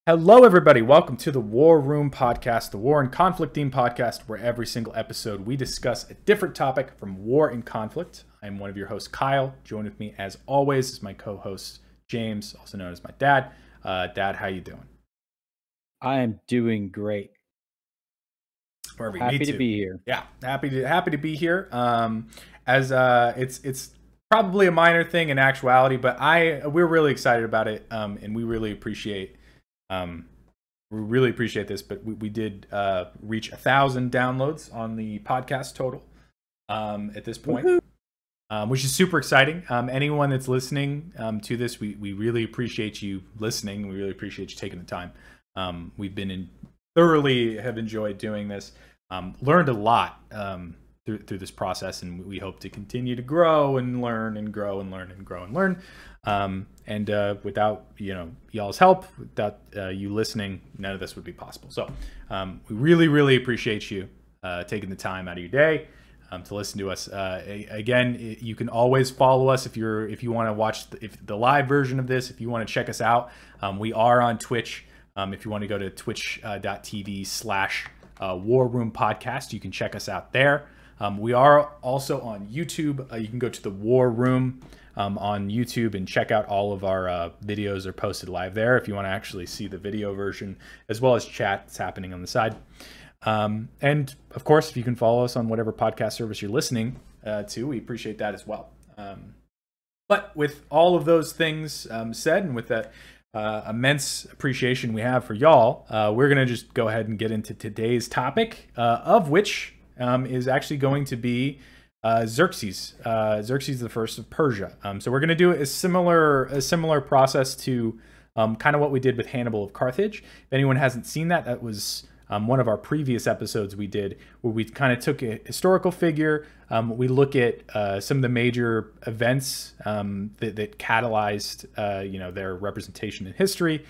Hello, everybody. Welcome to the War Room Podcast, the War and Conflict theme podcast, where every single episode we discuss a different topic from war and conflict. I'm one of your hosts, Kyle. Joined with me, as always, is my co-host, James, also known as my dad. Dad, how you doing? I am doing great. Perfect. Happy Me to too. be here. Yeah, happy to be here. It's probably a minor thing in actuality, but we're really excited about it, and we really appreciate this. But we did reach 1,000 downloads on the podcast total at this point, which is super exciting. Anyone that's listening to this, we really appreciate you listening. We really appreciate you taking the time. We've been thoroughly have enjoyed doing this. Learned a lot through this process, and we hope to continue to grow and learn and grow and learn and grow and learn. And without y'all's help, without you listening, none of this would be possible. So we really appreciate you taking the time out of your day to listen to us. Again, you can always follow us if you want to watch the live version of this. If you want to check us out, we are on Twitch. If you want to go to twitch.tv/War Room Podcast, you can check us out there. We are also on YouTube. You can go to the War Room on YouTube and check out all of our videos are posted live there if you want to actually see the video version, as well as chat that's happening on the side. And of course, if you can follow us on whatever podcast service you're listening to, we appreciate that as well. But with all of those things said, and with that immense appreciation we have for y'all, we're going to just go ahead and get into today's topic, of which is actually going to be Xerxes I of Persia. So we're going to do a similar process to kind of what we did with Hannibal of Carthage. If anyone hasn't seen that, that was one of our previous episodes we did, where we kind of took a historical figure. We look at some of the major events that catalyzed their representation in history.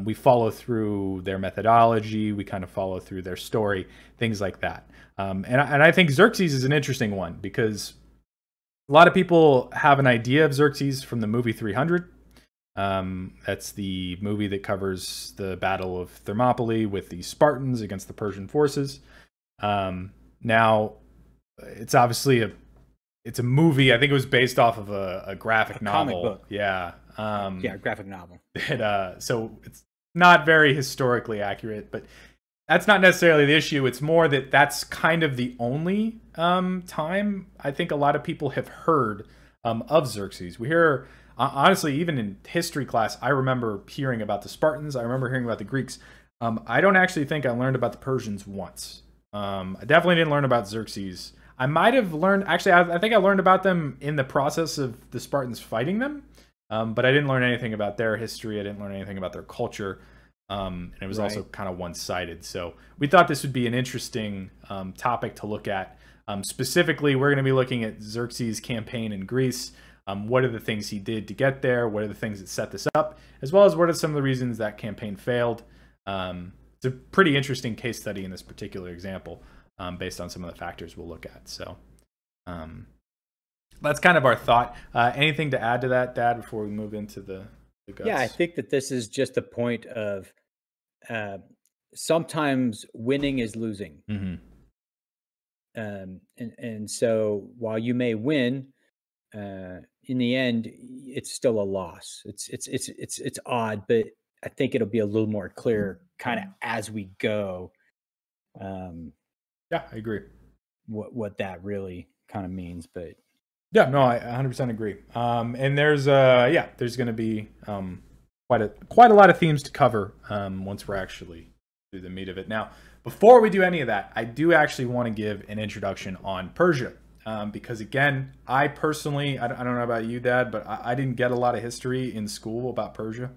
We follow through their methodology. We kind of follow through their story, things like that. And I think Xerxes is an interesting one because a lot of people have an idea of Xerxes from the movie 300. That's the movie that covers the Battle of Thermopylae with the Spartans against the Persian forces. Now, it's obviously a movie. I think it was based off of a graphic novel. Comic book. Yeah. Graphic novel. So it's not very historically accurate, but that's not necessarily the issue. It's more that that's kind of the only time I think a lot of people have heard of Xerxes. We hear, honestly, even in history class, I remember hearing about the Spartans. I remember hearing about the Greeks. I don't actually think I learned about the Persians once. I definitely didn't learn about Xerxes. I might have learned, actually, I think I learned about them in the process of the Spartans fighting them. But I didn't learn anything about their history. I didn't learn anything about their culture. And it was also kind of one-sided. So we thought this would be an interesting topic to look at. Specifically, we're going to be looking at Xerxes' campaign in Greece. What are the things he did to get there? What are the things that set this up? As well as what are some of the reasons that campaign failed? It's a pretty interesting case study in this particular example, based on some of the factors we'll look at. So that's kind of our thought. Anything to add to that, Dad, before we move into the guts? Yeah, I think that this is just a point of sometimes winning is losing. Mm-hmm. And so while you may win, in the end, it's still a loss. It's odd, but I think it'll be a little more clear kind of as we go. Yeah, I agree. What that really kind of means, but yeah, no, I 100% agree. And there's going to be quite a lot of themes to cover once we're actually through the meat of it. Now, before we do any of that, I do actually want to give an introduction on Persia. Because again, I personally, I don't know about you, Dad, but I didn't get a lot of history in school about Persia.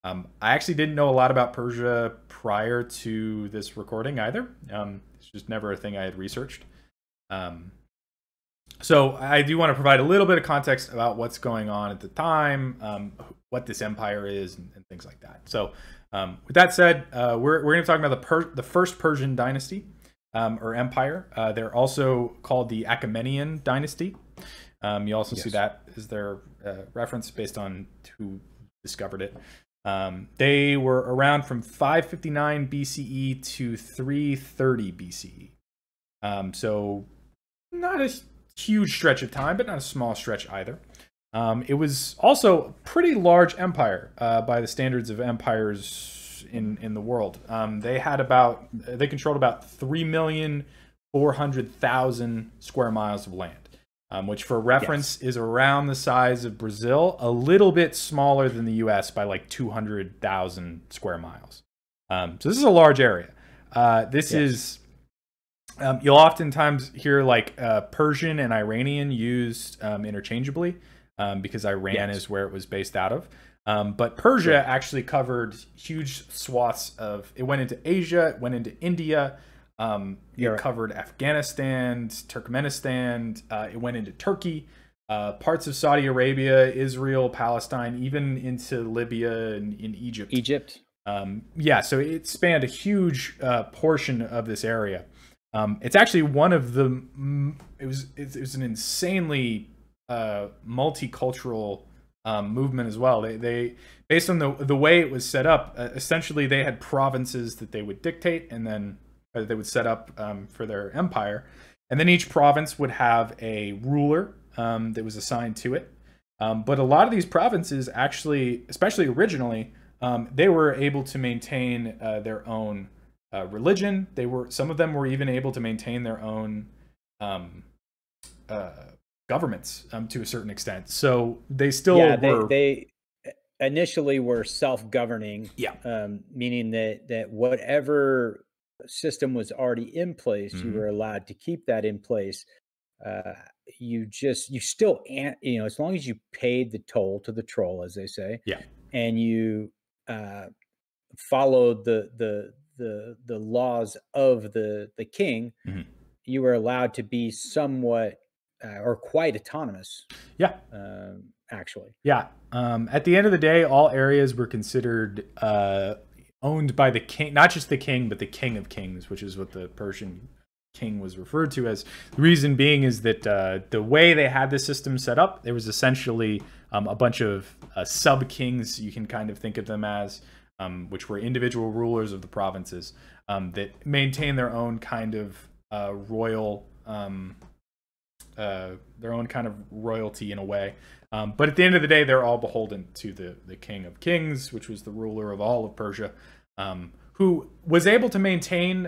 I actually didn't know a lot about Persia prior to this recording either. It's just never a thing I had researched. So I do want to provide a little bit of context about what's going on at the time, what this empire is, and things like that. So with that said, we're going to be talking about the first Persian dynasty. Or empire. They're also called the Achaemenian dynasty. You also see that as their reference based on who discovered it. They were around from 559 BCE to 330 BCE. So not a huge stretch of time, but not a small stretch either. It was also a pretty large empire by the standards of empires in the world. They controlled about 3,400,000 square miles of land, which for reference is around the size of Brazil, a little bit smaller than the US by like 200,000 square miles. So this is a large area. You'll oftentimes hear like Persian and Iranian used interchangeably because Iran is where it was based out of. But Persia actually covered huge swaths it went into Asia, it went into India, it covered Afghanistan, Turkmenistan, it went into Turkey, parts of Saudi Arabia, Israel, Palestine, even into Libya and in Egypt. So it spanned a huge portion of this area. It's actually one of the. It was an insanely multicultural movement as well. They based on the way it was set up. Essentially, they had provinces that they would dictate, and then they would set up for their empire, and then each province would have a ruler that was assigned to it. But a lot of these provinces actually, especially originally, they were able to maintain their own. Religion. Some of them were even able to maintain their own governments to a certain extent. So they still were. They initially were self-governing. Meaning that whatever system was already in place, you were allowed to keep that in place. You still, as long as you paid the toll to the troll, as they say. And you followed the laws of the king, you were allowed to be somewhat or quite autonomous. Actually. At the end of the day, all areas were considered owned by the king, not just the king, but the king of kings, which is what the Persian king was referred to as. The reason being is that the way they had the system set up, there was essentially a bunch of sub-kings, you can kind of think of them as, which were individual rulers of the provinces that maintain their own kind of royalty in a way. But at the end of the day, they're all beholden to the king of kings, which was the ruler of all of Persia, who was able to maintain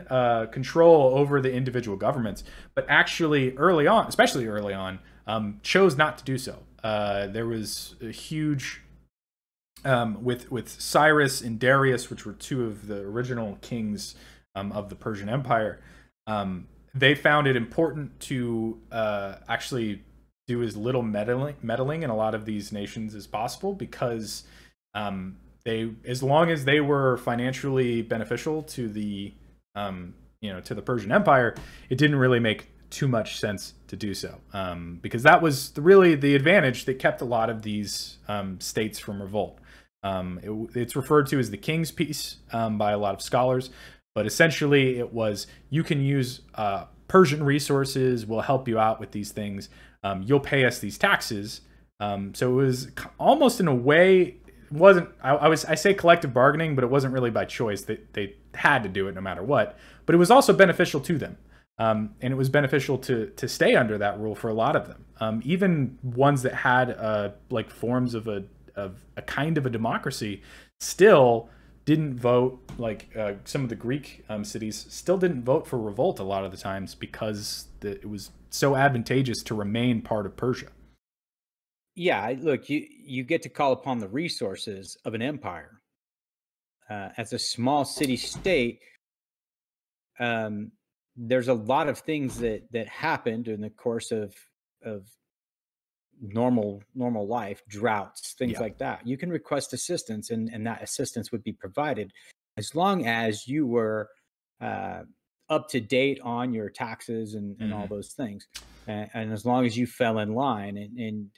control over the individual governments, but actually especially early on, chose not to do so. There was a huge... with Cyrus and Darius, which were two of the original kings of the Persian Empire, they found it important to actually do as little meddling in a lot of these nations as possible, because as long as they were financially beneficial to the to the Persian Empire, it didn't really make too much sense to do so, because that was really the advantage that kept a lot of these states from revolt. It's referred to as the King's Peace by a lot of scholars, but essentially it was, you can use Persian resources, we'll help you out with these things, you'll pay us these taxes. So it was almost, in a way, it wasn't, I say collective bargaining, but it wasn't really by choice. They had to do it no matter what, but it was also beneficial to them. And it was beneficial to stay under that rule for a lot of them. Even ones that had like forms of a kind of a democracy still didn't vote, like some of the Greek cities still didn't vote for revolt a lot of the times, because it was so advantageous to remain part of Persia. Look, you get to call upon the resources of an empire. As a small city state, there's a lot of things that happened in the course of normal life, droughts, things like that. You can request assistance, and that assistance would be provided as long as you were up to date on your taxes and all those things, and as long as you fell in line, and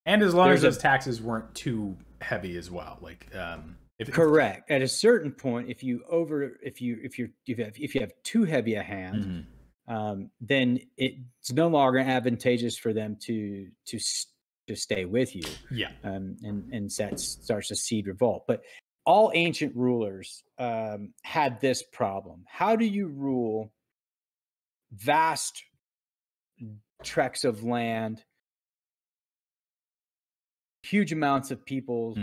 as long as those taxes weren't too heavy as well. Like correct. At a certain point, if you have too heavy a hand, then it's no longer advantageous for them to to stay with you. Yeah. And starts a seed revolt. But all ancient rulers had this problem. How do you rule vast tracts of land, huge amounts of people,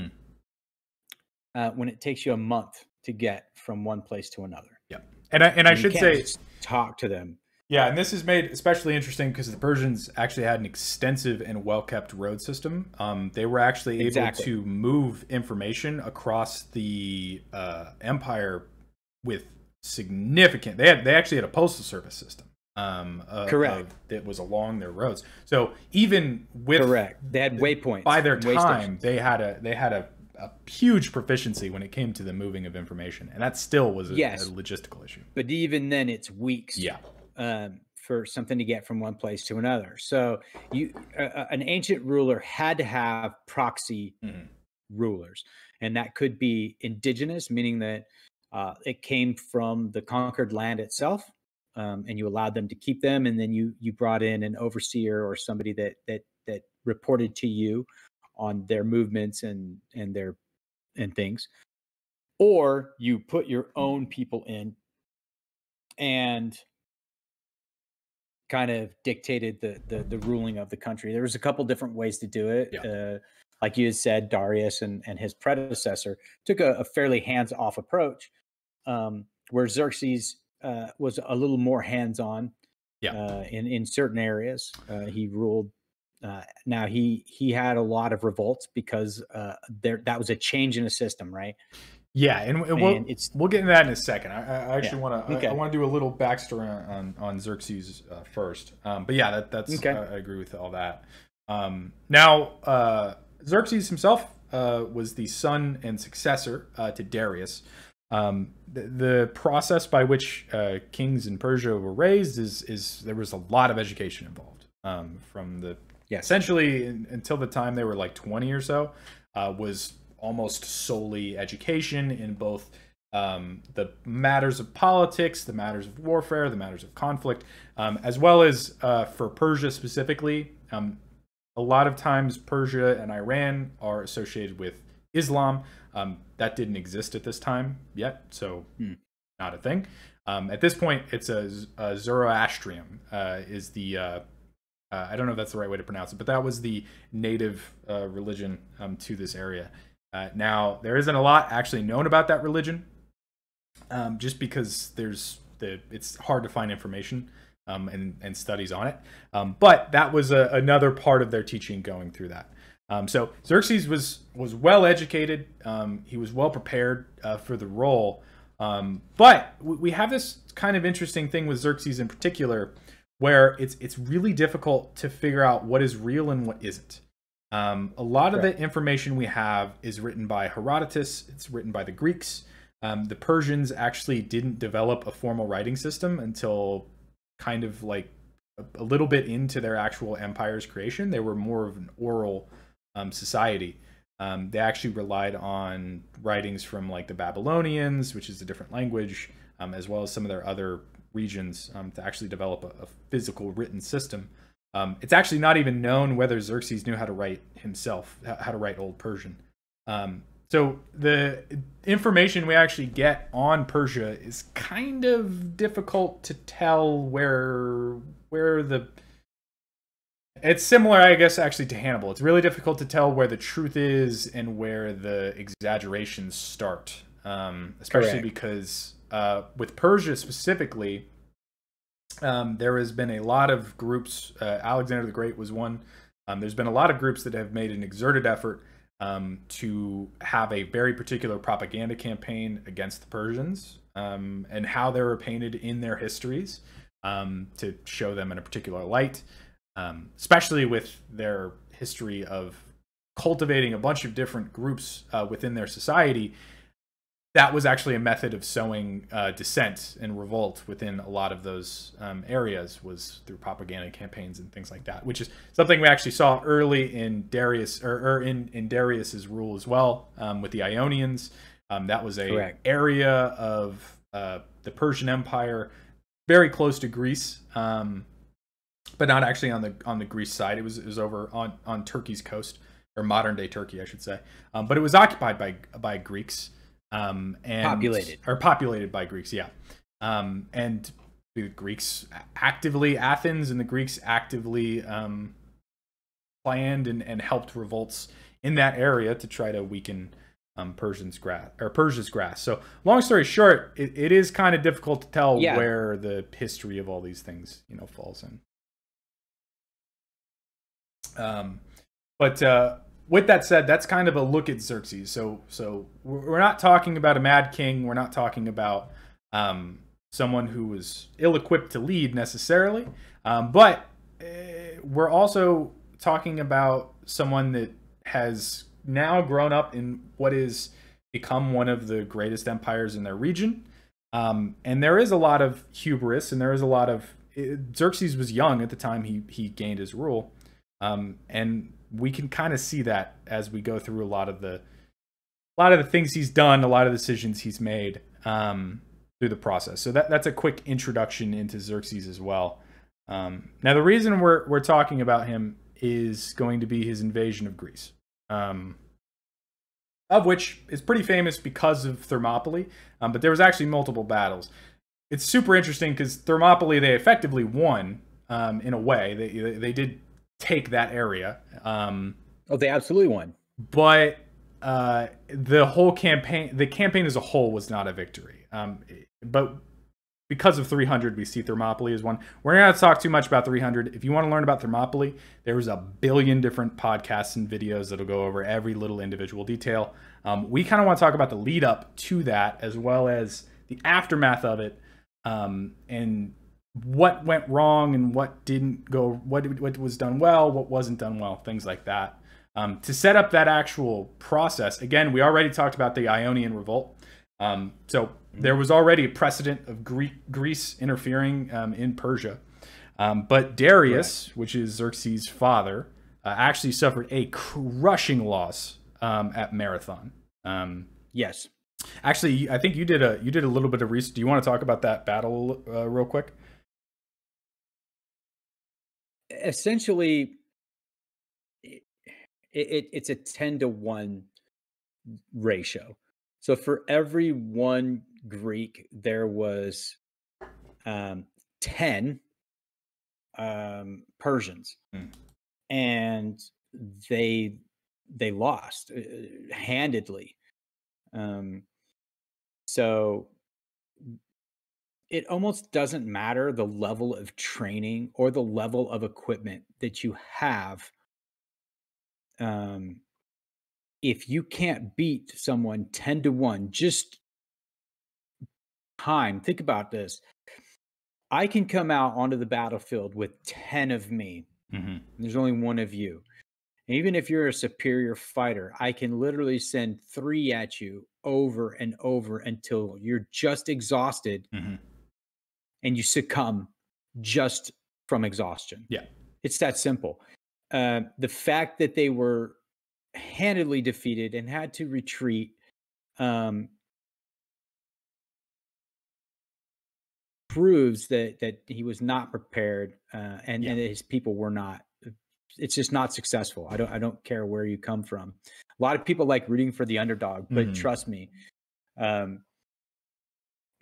when it takes you a month to get from one place to another? Yeah. And I should say, talk to them. Yeah, and this is made especially interesting because the Persians actually had an extensive and well-kept road system. They were actually able to move information across the empire with significant. They actually had a postal service system. Correct. That was along their roads. So even with they had waypoints. By their time, they had a huge proficiency when it came to the moving of information, and that still was a logistical issue. But even then, it's weeks. Yeah. For something to get from one place to another. So an ancient ruler had to have proxy rulers, and that could be indigenous, meaning that it came from the conquered land itself, and you allowed them to keep them, and then you brought in an overseer or somebody that reported to you on their movements and things, or you put your own people in and kind of dictated the ruling of the country. There was a couple different ways to do it. Yeah. Like you had said, Darius and his predecessor took a fairly hands-off approach, where Xerxes was a little more hands-on. Yeah. In certain areas. He ruled. Now he had a lot of revolts because that was a change in the system, right? Yeah, and we'll get into that in a second. I actually want to I want to do a little backstory on Xerxes first. But yeah, that's okay. I agree with all that. Now, Xerxes himself was the son and successor to Darius. The process by which kings in Persia were raised is there was a lot of education involved. From the essentially until the time they were like 20 or so, was almost solely education in both the matters of politics, the matters of warfare, the matters of conflict, as well as for Persia specifically. A lot of times Persia and Iran are associated with Islam. That didn't exist at this time yet, so not a thing. At this point, it's a Zoroastrian is the I don't know if that's the right way to pronounce it, but that was the native religion to this area. Now, there isn't a lot actually known about that religion, just because it's hard to find information and studies on it. But that was another part of their teaching going through that. So Xerxes was well educated. He was well prepared for the role. But we have this kind of interesting thing with Xerxes in particular, where it's really difficult to figure out what is real and what isn't. A lot of the information we have is written by Herodotus. It's written by the Greeks. The Persians actually didn't develop a formal writing system until kind of like a little bit into their actual empire's creation. They were more of an oral society. They actually relied on writings from like the Babylonians, which is a different language, as well as some of their other regions to actually develop a physical written system. It's actually not even known whether Xerxes knew how to write himself, how to write Old Persian. So the information we actually get on Persia is kind of difficult to tell where the... It's similar, I guess, actually to Hannibal. It's really difficult to tell where the truth is and where the exaggerations start, especially because with Persia specifically, there has been a lot of groups. Alexander the Great was one. There's been a lot of groups that have made an exerted effort to have a very particular propaganda campaign against the Persians and how they were painted in their histories to show them in a particular light, especially with their history of cultivating a bunch of different groups within their society. That was actually a method of sowing dissent and revolt within a lot of those areas, was through propaganda campaigns and things like that, which is something we actually saw early in Darius or in Darius's rule as well, with the Ionians. That was a area of the Persian Empire very close to Greece, but not actually on the Greece side. It was over on Turkey's coast, or modern day Turkey, I should say. But it was occupied by Greeks, and populated by Greeks. Yeah, and the Greeks actively, Athens and the Greeks actively planned and helped revolts in that area to try to weaken Persia's grasp. So long story short, it is kind of difficult to tell where the history of all these things, falls in. But with that said, that's kind of a look at Xerxes. So we're not talking about a mad king. We're not talking about someone who was ill-equipped to lead necessarily. But we're also talking about someone that has now grown up in what is become one of the greatest empires in their region. And there is a lot of hubris, and there is a lot of... Xerxes was young at the time he gained his rule. And we can kind of see that as we go through a lot of the things he's done, a lot of decisions he's made through the process. So that's a quick introduction into Xerxes as well. Now, the reason we're talking about him is going to be his invasion of Greece, of which is pretty famous because of Thermopylae, but there was actually multiple battles. It's super interesting because Thermopylae, they effectively won in a way. They did take that area. They absolutely won. But the campaign as a whole was not a victory. But because of 300, we see Thermopylae as one. We're not going to talk too much about 300. If you want to learn about Thermopylae, there's a billion different podcasts and videos that'll go over every little individual detail. We kind of want to talk about the lead up to that, as well as the aftermath of it, and what went wrong and what didn't go, what was done well, what wasn't done well, things like that. To set up that actual process, again, we already talked about the Ionian Revolt. So there was already a precedent of Greece interfering in Persia. But Darius, which is Xerxes' father, actually suffered a crushing loss at Marathon. Yes. Actually, I think you did a little bit of research. Do you want to talk about that battle real quick? Essentially, it's a 10-to-1 ratio. So for every one Greek, there was 10 Persians, and they lost handedly. So it almost doesn't matter the level of training or the level of equipment that you have. If you can't beat someone 10-to-1, just time. Think about this. I can come out onto the battlefield with 10 of me. There's only one of you. And even if you're a superior fighter, I can literally send 3 at you over and over until you're just exhausted and you succumb just from exhaustion. Yeah. It's that simple. The fact that they were handedly defeated and had to retreat proves that he was not prepared and that his people were not. It's just not successful. I don't care where you come from. A lot of people like rooting for the underdog, but trust me.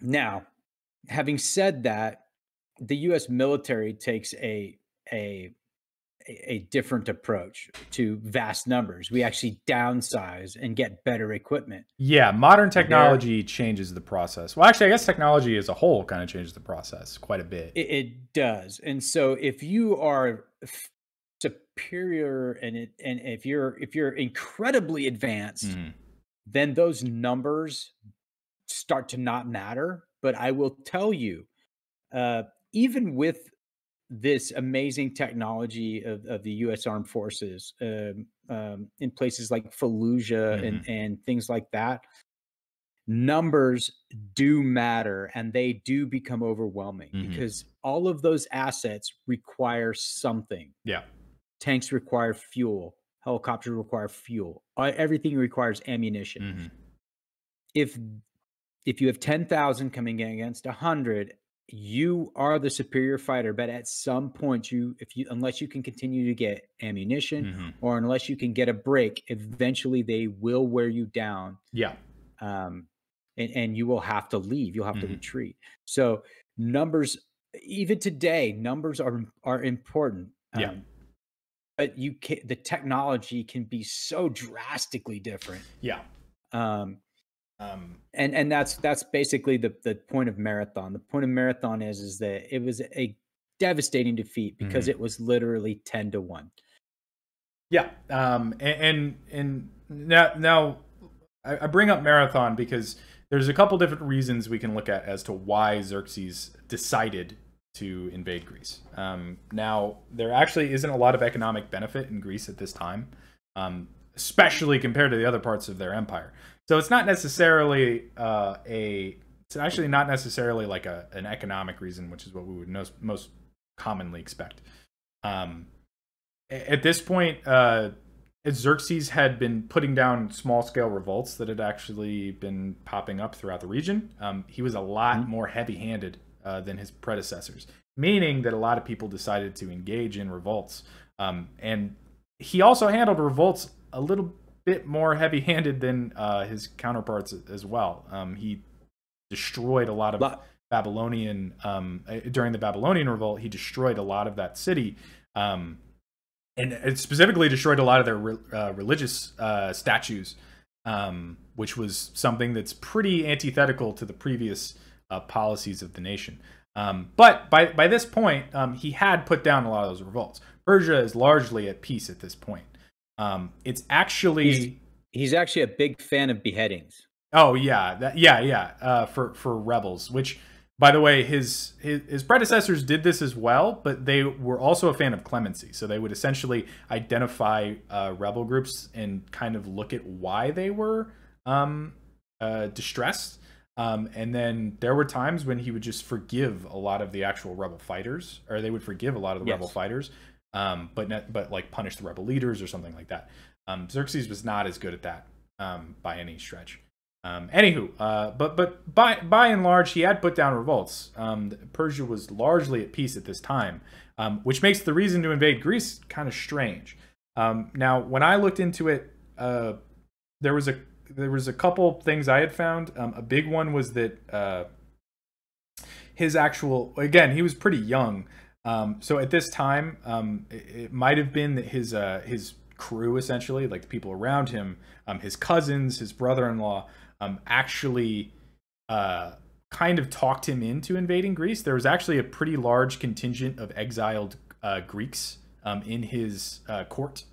Now, having said that, the U.S. military takes a different approach to vast numbers. We actually downsize and get better equipment. Yeah, modern technology changes the process. Well, actually, I guess technology as a whole kind of changes the process quite a bit. It does. And so if you are superior and if you're incredibly advanced, then those numbers start to not matter. But I will tell you, even with this amazing technology of the U.S. Armed Forces in places like Fallujah and things like that, numbers do matter and they do become overwhelming because all of those assets require something. Yeah. Tanks require fuel. Helicopters require fuel. Everything requires ammunition. If you have 10,000 coming in against 100, you are the superior fighter, but at some point unless you can continue to get ammunition Hmm. or unless you can get a break, eventually they will wear you down. Yeah. Um, and you will have to leave. You'll have to Hmm. retreat. So numbers, even today, numbers are important. Yeah. But the technology can be so drastically different. Yeah. Um, Um, and that's basically the point of Marathon. The point of Marathon is that it was a devastating defeat because mhm. it was literally 10-1. Yeah. And now I bring up Marathon because there's a couple different reasons we can look at as to why Xerxes decided to invade Greece. Now, there actually isn't a lot of economic benefit in Greece at this time, especially compared to the other parts of their empire. So it's not necessarily it's actually not necessarily like an economic reason, which is what we would most commonly expect. Um, at this point, Xerxes had been putting down small scale revolts that had actually been popping up throughout the region. He was a lot more heavy handed than his predecessors, meaning that a lot of people decided to engage in revolts. And he also handled revolts a little bit more heavy handed than his counterparts as well. He destroyed a lot of Babylonian, during the Babylonian revolt, he destroyed a lot of that city. And it specifically destroyed a lot of their religious statues, which was something that's pretty antithetical to the previous policies of the nation. But by this point, he had put down a lot of those revolts. Persia is largely at peace at this point. It's actually he's actually a big fan of beheadings. Oh yeah. For rebels, which, by the way, his predecessors did this as well, but they were also a fan of clemency. So they would essentially identify rebel groups and kind of look at why they were distressed. And then there were times when he would just forgive a lot of the actual rebel fighters, or they would forgive a lot of the rebel fighters, but like punish the rebel leaders or something like that. Xerxes was not as good at that by any stretch. But by and large, he had put down revolts. Persia was largely at peace at this time, which makes the reason to invade Greece kind of strange. Now, when I looked into it, there was a couple things I had found. A big one was that his actual, again, he was pretty young. So at this time, it might have been that his crew, essentially, like the people around him, his cousins, his brother-in-law, actually kind of talked him into invading Greece. There was actually a pretty large contingent of exiled Greeks in his court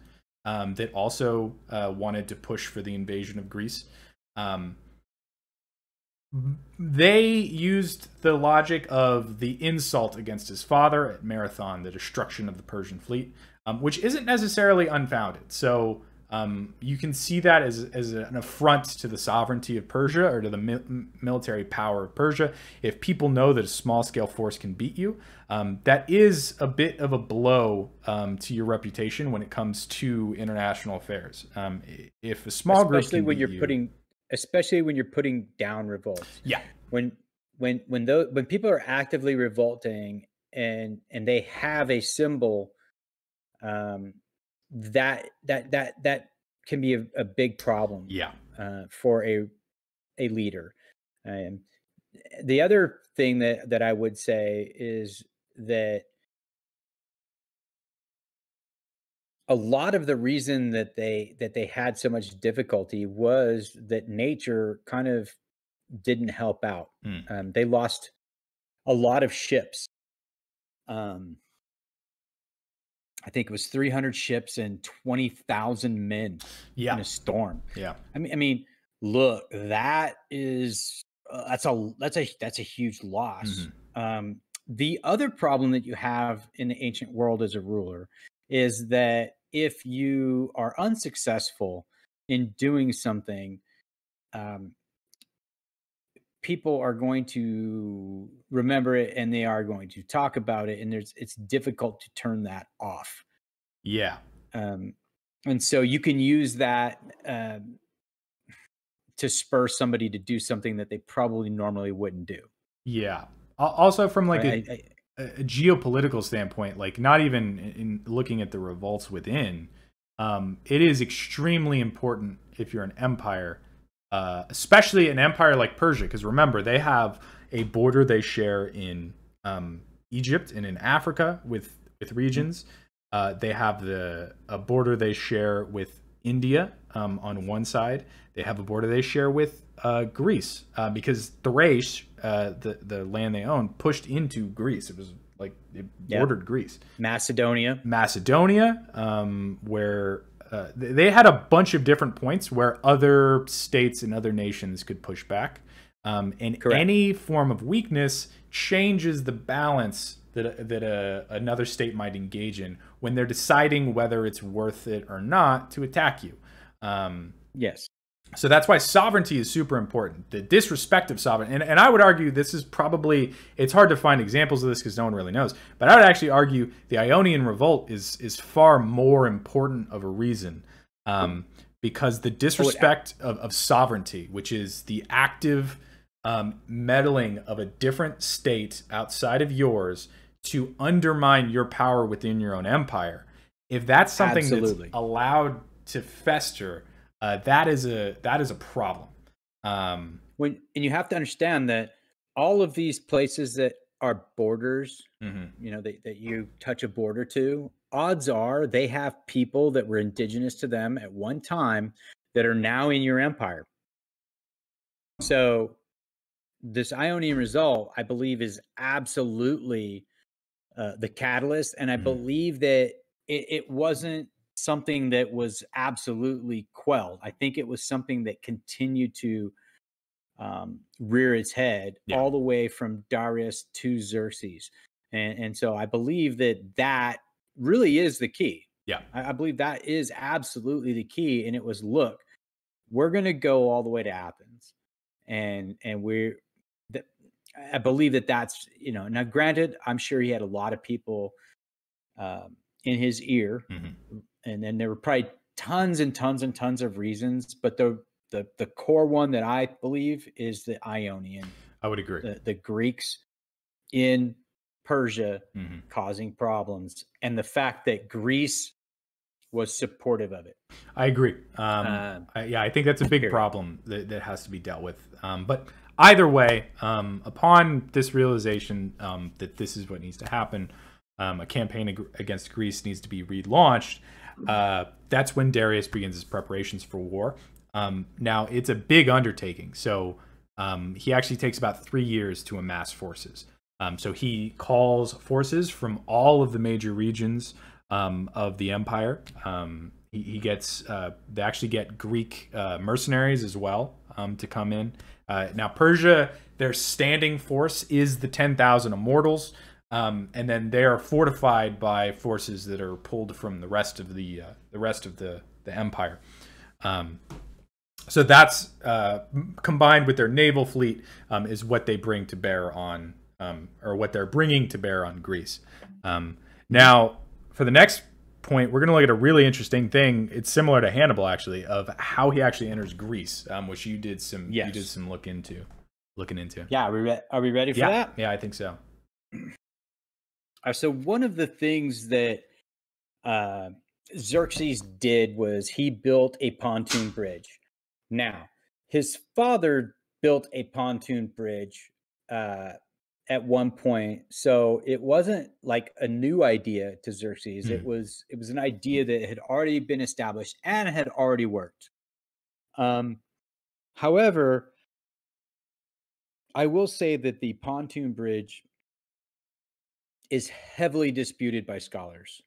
that also wanted to push for the invasion of Greece. They used the logic of the insult against his father at Marathon, the destruction of the Persian fleet, which isn't necessarily unfounded. So you can see that as an affront to the sovereignty of Persia, or to the military power of Persia. If people know that a small-scale force can beat you, that is a bit of a blow to your reputation when it comes to international affairs. If a small group can beat you, especially when you're putting down revolts. Yeah. When people are actively revolting and they have a symbol, that can be a big problem. Yeah. For a leader. The other thing that I would say is that a lot of the reason that they had so much difficulty was that nature kind of didn't help out. They lost a lot of ships. I think it was 300 ships and 20,000 men in a storm. Yeah. I mean, look, that is that's a huge loss. The other problem that you have in the ancient world as a ruler is that if you are unsuccessful in doing something, people are going to remember it and they are going to talk about it, and it's difficult to turn that off. Yeah. And so you can use that to spur somebody to do something that they probably normally wouldn't do. Yeah. Also, from like I a geopolitical standpoint, like not even in looking at the revolts within, it is extremely important if you're an empire, especially an empire like Persia, because remember they have a border they share in Egypt and in Africa with regions. They have a border they share with India on one side. They have a border they share with Greece because Thrace, the land they own, pushed into Greece. It was like it bordered Greece. Macedonia, where they had a bunch of different points where other states and other nations could push back. And Correct. Any form of weakness changes the balance that another state might engage in when they're deciding whether it's worth it or not to attack you. Yes. So that's why sovereignty is super important. The disrespect of sovereignty, and I would argue this is probably, it's hard to find examples of this because no one really knows, but I would actually argue the Ionian Revolt is far more important of a reason, because the disrespect of sovereignty, which is the active meddling of a different state outside of yours to undermine your power within your own empire, if that's something that's allowed to fester, that is a problem. And you have to understand that all of these places that are borders, you know, that you touch a border to, odds are they have people that were indigenous to them at one time that are now in your empire. So this Ionian result, I believe, is absolutely the catalyst. And I believe that it wasn't something that was absolutely quelled. I think it was something that continued to rear its head all the way from Darius to Xerxes. And so I believe that really is the key. Yeah. I believe that is absolutely the key. And it was, look, we're going to go all the way to Athens. And I believe that's, you know, now granted, I'm sure he had a lot of people in his ear, and then there were probably tons and tons and tons of reasons, but the core one that I believe is the Ionian. I would agree. The Greeks in Persia causing problems, and the fact that Greece was supportive of it. I agree. I think that's a big problem that has to be dealt with. But either way, upon this realization that this is what needs to happen, a campaign against Greece needs to be relaunched. That's when Darius begins his preparations for war. Now, it's a big undertaking. So he actually takes about 3 years to amass forces. So he calls forces from all of the major regions of the empire. He gets, they actually get Greek mercenaries as well to come in. Now, Persia, their standing force is the 10,000 immortals. And then they are fortified by forces that are pulled from the rest of the empire. So that's combined with their naval fleet is what they bring to bear on, or what they're bringing to bear on Greece. Now, for the next point, we're going to look at a really interesting thing. It's similar to Hannibal, actually, of how he actually enters Greece, which you did some looking into. Yeah, are we ready for that? Yeah, I think so. So one of the things that Xerxes did was he built a pontoon bridge. Now, his father built a pontoon bridge at one point, so it wasn't like a new idea to Xerxes. It was an idea that had already been established and had already worked. However, I will say that the pontoon bridge is heavily disputed by scholars.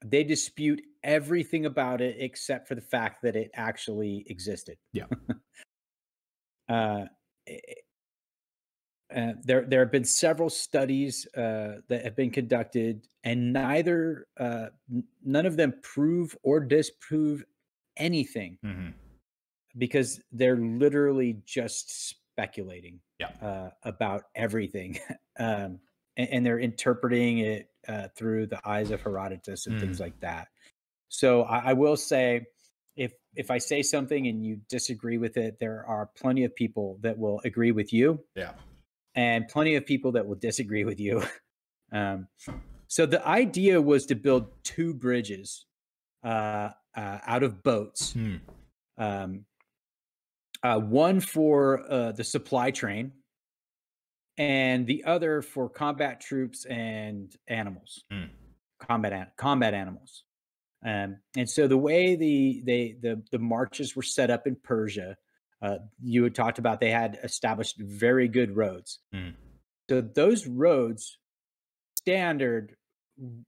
They dispute everything about it except for the fact that it actually existed. Yeah. There have been several studies that have been conducted, and none of them prove or disprove anything, because they're literally just speculating about everything. And they're interpreting it through the eyes of Herodotus and things like that. So I will say, if I say something and you disagree with it, there are plenty of people that will agree with you. Yeah. and plenty of people that will disagree with you. So the idea was to build 2 bridges out of boats. One for the supply train, and the other for combat troops and animals, combat animals. And so the way the marches were set up in Persia, you had talked about, they had established very good roads. So those roads standard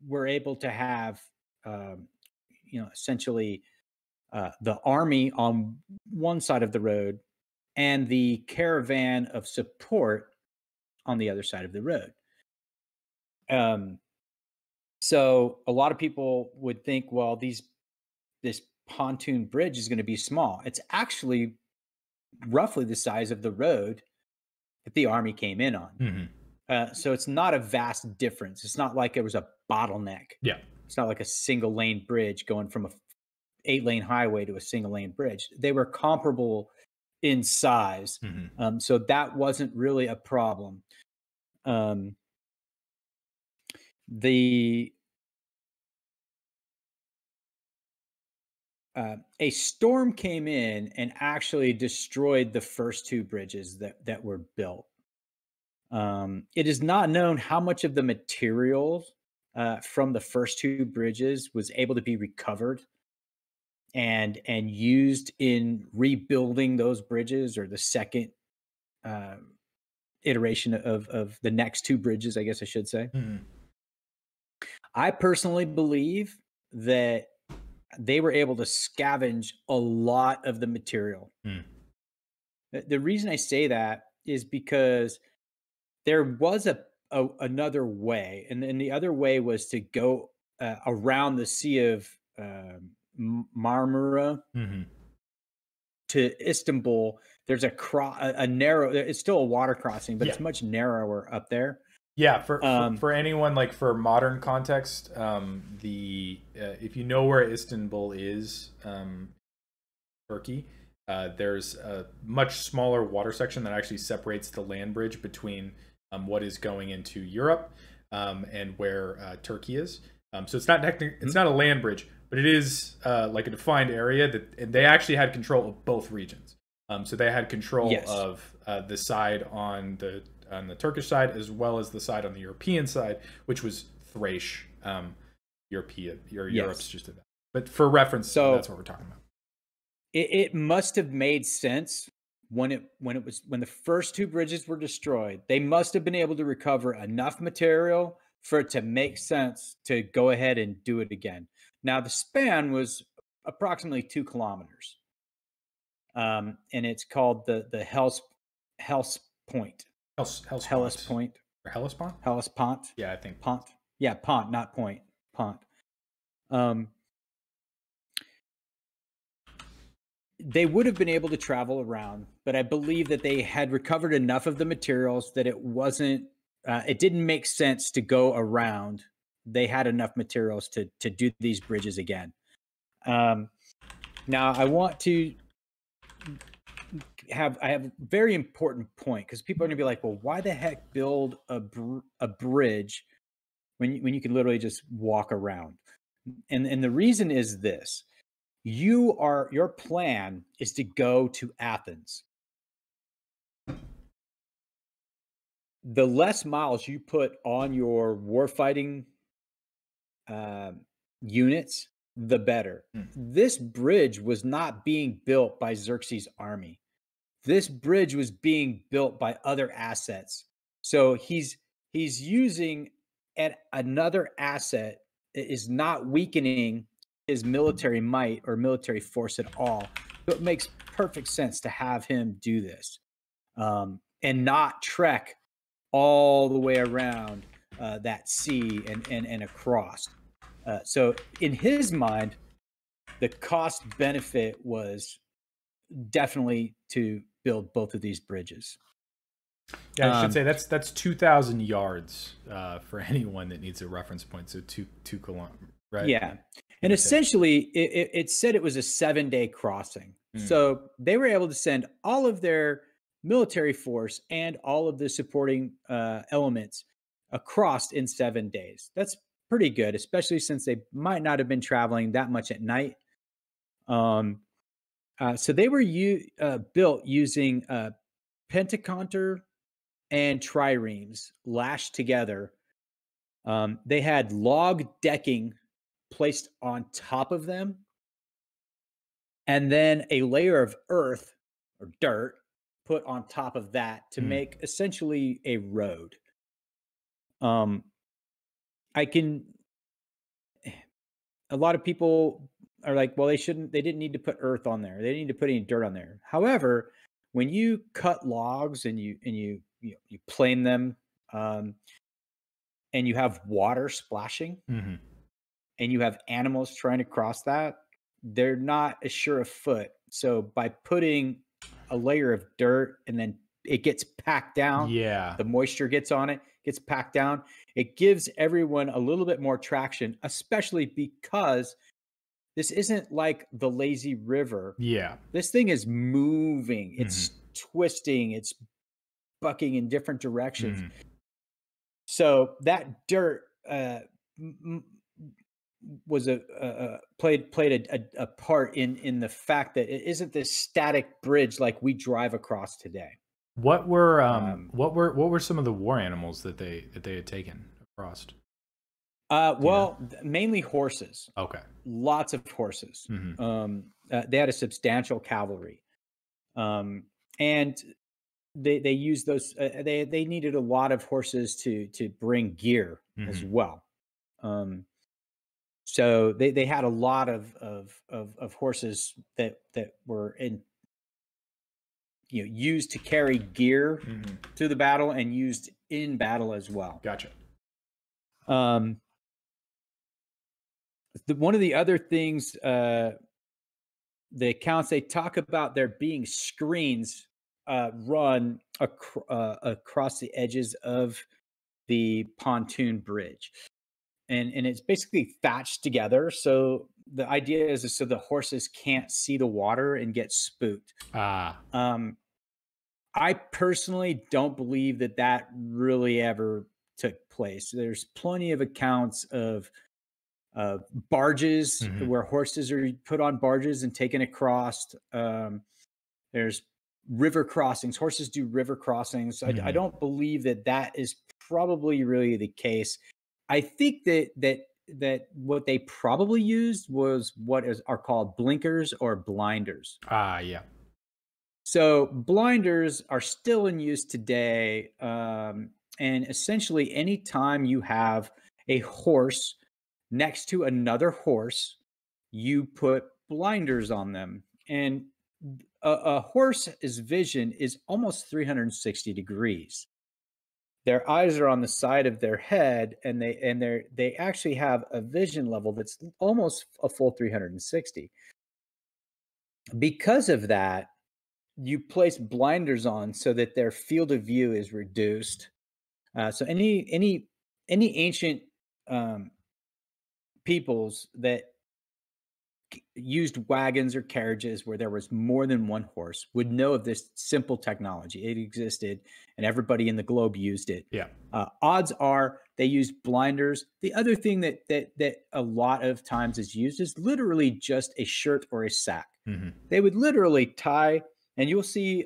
were able to have, essentially the army on one side of the road and the caravan of support on the other side of the road. So a lot of people would think, well, this pontoon bridge is going to be small. It's actually roughly the size of the road that the army came in on. So it's not a vast difference. It's not like it was a bottleneck. Yeah. It's not like a single lane bridge going from a 8-lane highway to a single lane bridge. They were comparable in size. So that wasn't really a problem. A storm came in and actually destroyed the first 2 bridges that were built. It is not known how much of the materials from the first 2 bridges was able to be recovered and used in rebuilding those bridges, or the second iteration of the next 2 bridges, I guess I should say. I personally believe that they were able to scavenge a lot of the material. The reason I say that is because there was another way, and the other way was to go around the Sea of Marmara to Istanbul. There's a narrow. It's still a water crossing, but it's much narrower up there. Yeah, for anyone, like, for modern context, if you know where Istanbul is, Turkey, there's a much smaller water section that actually separates the land bridge between what is going into Europe and where Turkey is. So it's not it's not a land bridge, but it is like a defined area and they actually had control of both regions. So they had control of the side on the Turkish side, as well as the side on the European side, which was Thrace, Europe's just a bit. But for reference, so that's what we're talking about. It must have made sense when the first 2 bridges were destroyed. They must have been able to recover enough material for it to make sense to go ahead and do it again. Now the span was approximately 2 kilometers, and it's called the Hellespont. Hellespont. Or Hellespont? Hellespont. Yeah, I think. Pont. Yeah, Pont, not point. Pont. They would have been able to travel around, but I believe that they had recovered enough of the materials that it didn't make sense to go around. They had enough materials to do these bridges again. Now I want to I have a very important point, because people are going to be like, well, why the heck build a bridge when you can literally just walk around? And the reason is this: your plan is to go to Athens. The less miles you put on your warfighting units, the better. This bridge was not being built by Xerxes' army. This bridge was being built by other assets. So he's using another asset that is not weakening his military might or military force at all. So it makes perfect sense to have him do this, and not trek all the way around that sea and across. So in his mind, the cost benefit was definitely to build both of these bridges. Yeah, I should say that's 2,000 yards for anyone that needs a reference point. So 2 kilometers, right? Yeah, and essentially it said it was a 7-day crossing. So they were able to send all of their military force and all of the supporting elements across in 7 days. That's pretty good, especially since they might not have been traveling that much at night. So they were built using pentaconter and triremes lashed together. They had log decking placed on top of them, and then a layer of earth or dirt put on top of that to make essentially a road. A lot of people are like, well, they didn't need to put earth on there. They didn't need to put any dirt on there. However, when you cut logs and you plane them, and you have water splashing, and you have animals trying to cross that, they're not as sure of foot. So by putting a layer of dirt and then it gets packed down, the moisture gets on it, gets packed down, it gives everyone a little bit more traction, especially because this isn't like the lazy river. This thing is moving, it's twisting, it's bucking in different directions. So that dirt was played a part in the fact that it isn't this static bridge like we drive across today. What were some of the war animals that they had taken across? Well, mainly horses. Okay, lots of horses. They had a substantial cavalry, and they used those. They needed a lot of horses to bring gear as well. So they had a lot of horses that were used to carry gear to the battle and used in battle as well. Gotcha. One of the other things, the accounts, they talk about there being screens run across the edges of the pontoon bridge. And it's basically thatched together. So the idea is so the horses can't see the water and get spooked. I personally don't believe that really ever took place. There's plenty of accounts of barges where horses are put on barges and taken across. There's river crossings. Horses do river crossings. I don't believe that is probably really the case. I think that what they probably used was what are called blinkers or blinders. Yeah. So blinders are still in use today, and essentially, anytime you have a horse next to another horse, you put blinders on them, and a horse's vision is almost 360 degrees. Their eyes are on the side of their head, and they actually have a vision level that's almost a full 360. Because of that, you place blinders on so that their field of view is reduced. So any ancient peoples that used wagons or carriages where there was more than one horse would know of this simple technology. It existed, and everybody in the globe used it. Odds are they used blinders. The other thing that a lot of times is used is literally just a shirt or a sack. They would literally tie, and you'll see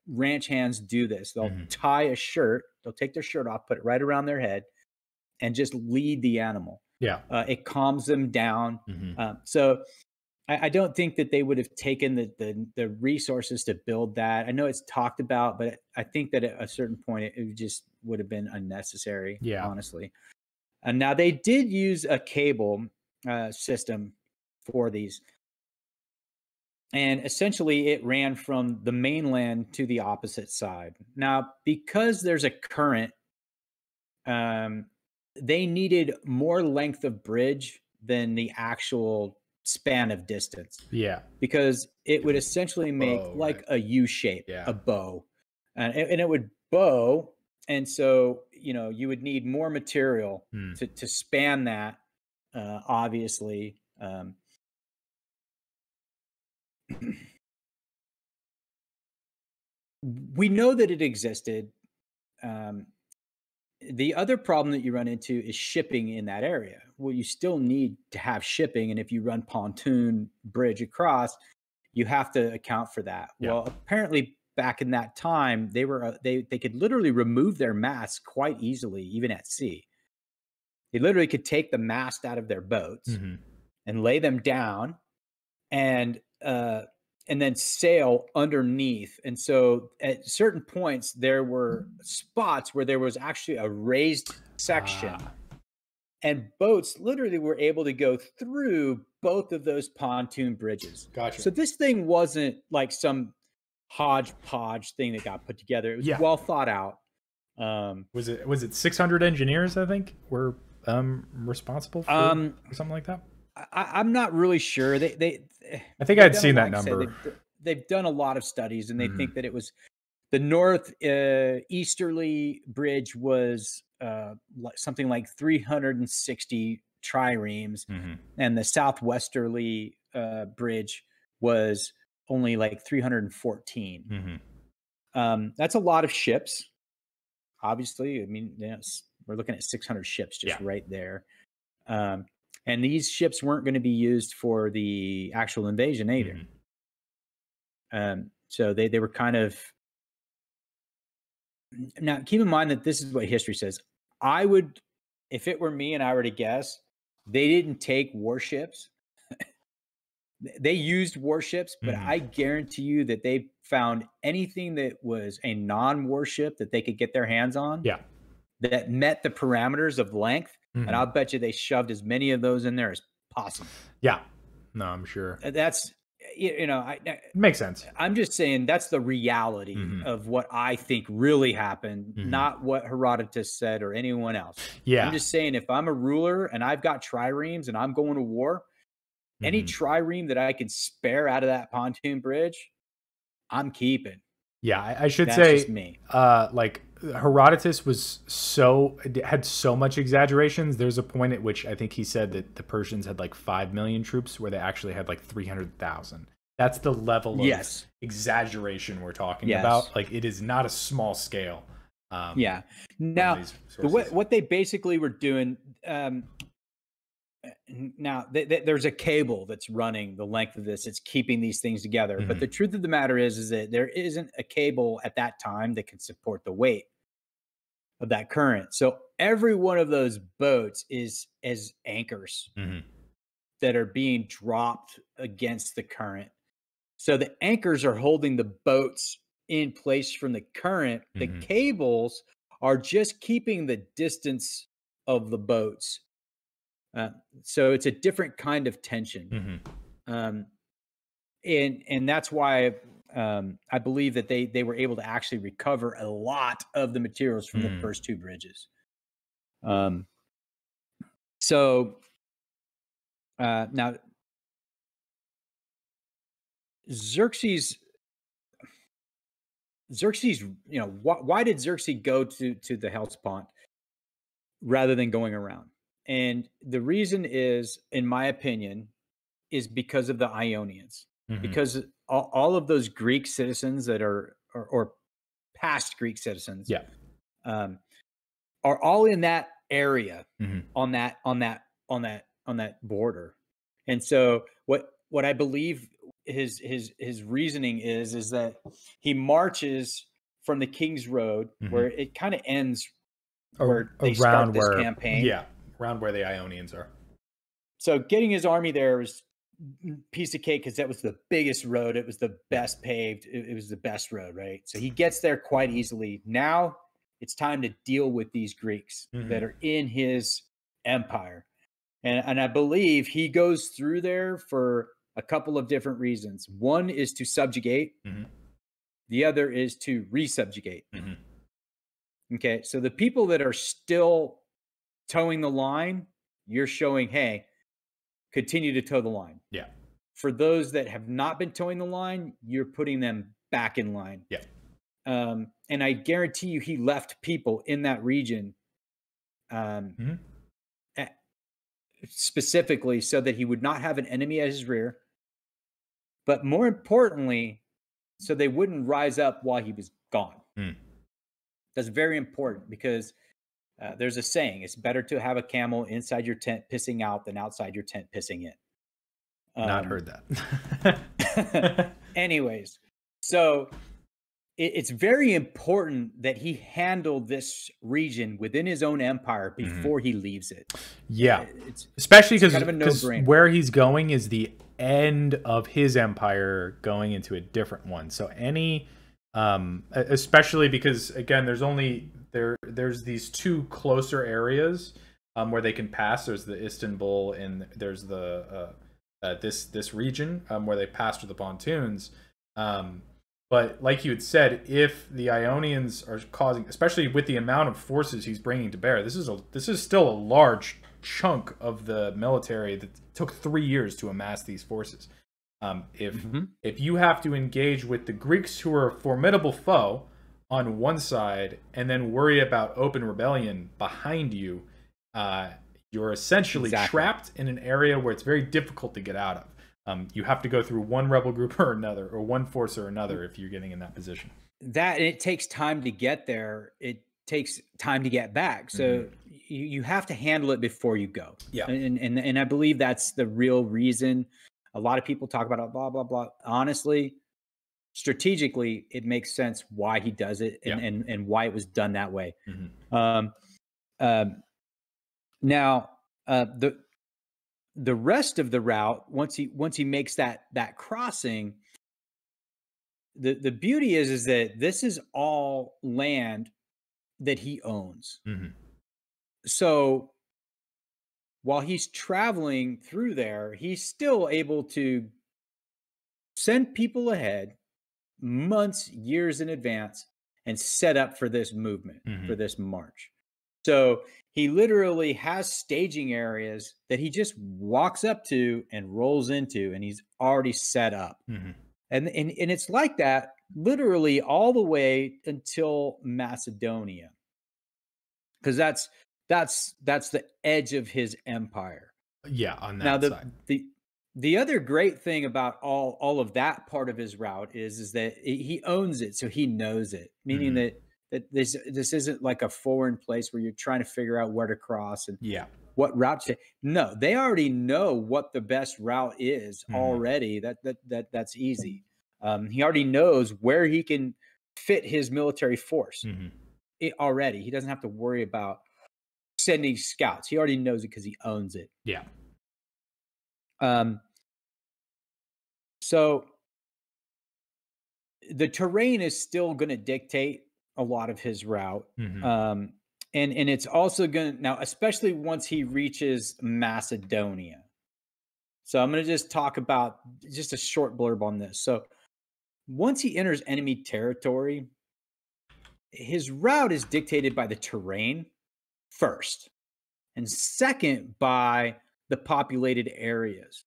ranch hands do this. They'll tie a shirt. They'll take their shirt off, put it right around their head, and just lead the animal. It calms them down. So I don't think that they would have taken the resources to build that. I know it's talked about, but I think that at a certain point it just would have been unnecessary, honestly. And now they did use a cable system for these. And essentially it ran from the mainland to the opposite side. Now, because there's a current, they needed more length of bridge than the actual span of distance. Because it would essentially make like a U shape, a bow. And it would bow. And so, you would need more material to span that, obviously. we know that it existed. Um, the other problem that you run into is shipping in that area. Well, you still need to have shipping, and if you run pontoon bridge across, you have to account for that. Yeah. Well, apparently back in that time, they were they could literally remove their masts quite easily, even at sea. They literally could take the mast out of their boats and lay them down, and then sail underneath. And so at certain points, there were spots where there was actually a raised section, and boats literally were able to go through both of those pontoon bridges. Gotcha. So this thing wasn't like some hodgepodge thing that got put together. It was well thought out. Was it 600 engineers, I think, were responsible for or something like that? I'm not really sure. I think I'd seen that number. They've done a lot of studies, and they think that it was the north easterly bridge was something like 360 triremes, and the southwesterly bridge was only like 314. That's a lot of ships. Obviously, I mean, we're looking at 600 ships just right there. And these ships weren't going to be used for the actual invasion either. So they were kind of... Now, keep in mind that this is what history says. I would, if it were me and I were to guess, they didn't take warships. They used warships, but I guarantee you that they found anything that was a non-warship that they could get their hands on that met the parameters of length. And I'll bet you they shoved as many of those in there as possible. Yeah. No, I'm sure. That's, it makes sense. I'm just saying that's the reality of what I think really happened, not what Herodotus said or anyone else. Yeah. I'm just saying, if I'm a ruler and I've got triremes and I'm going to war, any trireme that I can spare out of that pontoon bridge, I'm keeping. Yeah, I should That's say, just me. Like Herodotus had so much exaggerations. There's a point at which I think he said that the Persians had like 5 million troops, where they actually had like 300,000. That's the level of exaggeration we're talking about. Like, it is not a small scale. Now, what they basically were doing. Now, there's a cable that's running the length of this. It's keeping these things together. But the truth of the matter is that there isn't a cable at that time that can support the weight of that current. So every one of those boats is as anchors that are being dropped against the current. So the anchors are holding the boats in place from the current. The cables are just keeping the distance of the boats. So it's a different kind of tension. And that's why I believe that they were able to actually recover a lot of the materials from the first two bridges. So now Xerxes, why did Xerxes go to the Hellespont rather than going around? And the reason is, in my opinion, is because of the Ionians. Because all of those Greek citizens that are or past Greek citizens, are all in that area on that border. And so what I believe his reasoning is that he marches from the King's Road, where it kind of ends where they start this campaign. Around where the Ionians are. So getting his army there was piece of cake, because that was the biggest road. It was the best paved. It was the best road, right? So he gets there quite easily. Now it's time to deal with these Greeks that are in his empire. And I believe he goes through there for a couple of different reasons. One is to subjugate. The other is to resubjugate. Okay, so the people that are still towing the line, you're showing, hey, continue to tow the line. For those that have not been towing the line, you're putting them back in line. And I guarantee you, he left people in that region specifically so that he would not have an enemy at his rear. But more importantly, so they wouldn't rise up while he was gone. Mm. That's very important because there's a saying: it's better to have a camel inside your tent pissing out than outside your tent pissing in. Not heard that. Anyways, so it's very important that he handle this region within his own empire before he leaves it. Yeah, it's especially because kind of a no-brainer. where he's going is the end of his empire going into a different one. So any, especially because again, there's these two closer areas where they can pass. There's the Istanbul and there's the this region where they pass through the pontoons. But like you had said, if the Ionians are causing, especially with the amount of forces he's bringing to bear, this is still a large chunk of the military that took 3 years to amass these forces. If you have to engage with the Greeks, who are a formidable foe, on one side, and then worry about open rebellion behind you, you're essentially trapped in an area where it's very difficult to get out of. You have to go through one rebel group or another, or one force or another, if you're getting in that position. That it takes time to get there. It takes time to get back. So you have to handle it before you go. Yeah, and I believe that's the real reason. A lot of people talk about it, blah blah blah. Honestly, strategically, it makes sense why he does it and why it was done that way. Now, the rest of the route, once he makes that crossing, the beauty is that this is all land that he owns. So while he's traveling through there, he's still able to send people ahead months, years in advance and set up for this movement, for this march. So he literally has staging areas that he just walks up to and rolls into, and he's already set up. And it's like that literally all the way until Macedonia, because that's the edge of his empire. Yeah, on that side. The other great thing about all of that part of his route is that he owns it, so he knows it, meaning that this isn't like a foreign place where you're trying to figure out where to cross and what route to. No, they already know what the best route is already. That's easy. He already knows where he can fit his military force. Already, he doesn't have to worry about sending scouts. He already knows it because he owns it. Yeah. So the terrain is still going to dictate a lot of his route. And it's also going to, now, especially once he reaches Macedonia. So I'm going to just talk about just a short blurb on this. So once he enters enemy territory, his route is dictated by the terrain first, and second by the populated areas,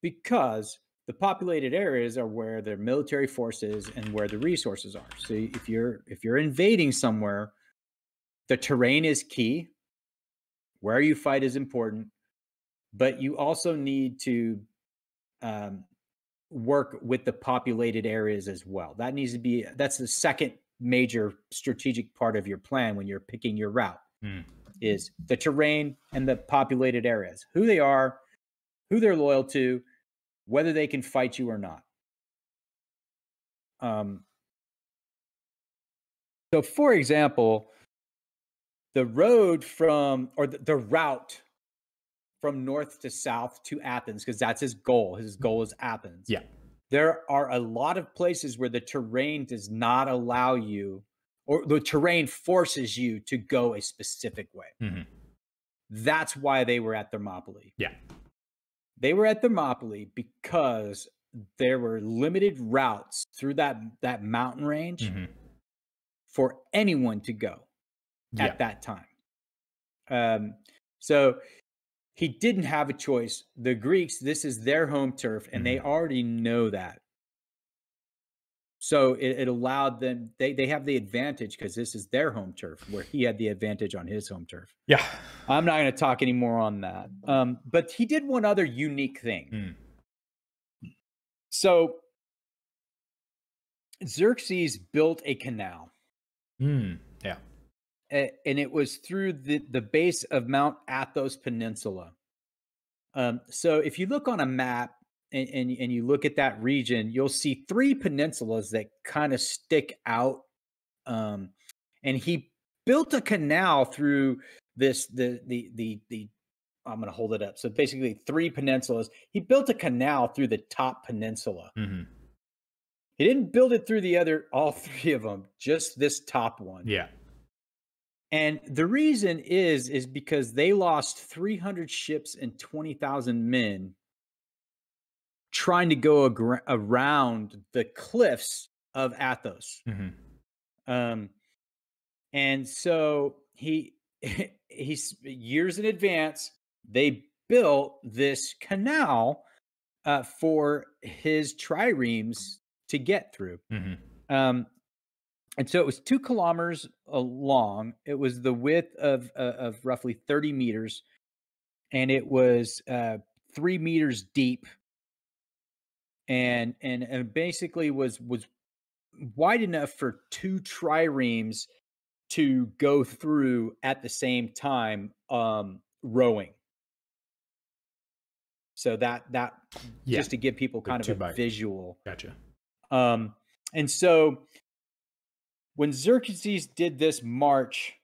because the populated areas are where their military forces and where the resources are. So if you're invading somewhere, the terrain is key. Where you fight is important, but you also need to work with the populated areas as well. That's the second major strategic part of your plan when you're picking your route, is the terrain and the populated areas, who they are, who they're loyal to, whether they can fight you or not. So for example, the road the route from north to south to Athens, because that's his goal. His goal is Athens. Yeah. There are a lot of places where the terrain does not allow you, or the terrain forces you to go a specific way. That's why they were at Thermopylae. Yeah. They were at Thermopylae because there were limited routes through that mountain range for anyone to go at that time. So he didn't have a choice. The Greeks, this is their home turf, and they already know that. So it allowed them, they have the advantage because this is their home turf, where he had the advantage on his home turf. Yeah. I'm not going to talk anymore on that. But he did one other unique thing. So Xerxes built a canal, Yeah. and it was through the base of Mount Athos Peninsula. So if you look on a map and you look at that region, you'll see three peninsulas that kind of stick out. Um, and he built a canal through this the I'm going to hold it up. So basically, three peninsulas. He built a canal through the top peninsula. Hmm. He didn't build it through all three of them, just this top one. Yeah. And the reason is because they lost 300 ships and 20,000 men trying to go around the cliffs of Athos. Hmm. Um, and so he's years in advance, they built this canal for his triremes to get through. Hmm. Um, and so it was 2 kilometers long. It was the width of roughly 30 meters, and it was 3 meters deep, and basically was wide enough for two triremes to go through at the same time, rowing. So that Yeah. just to give people The kind of two a by. visual. Gotcha. And so when Xerxes did this march,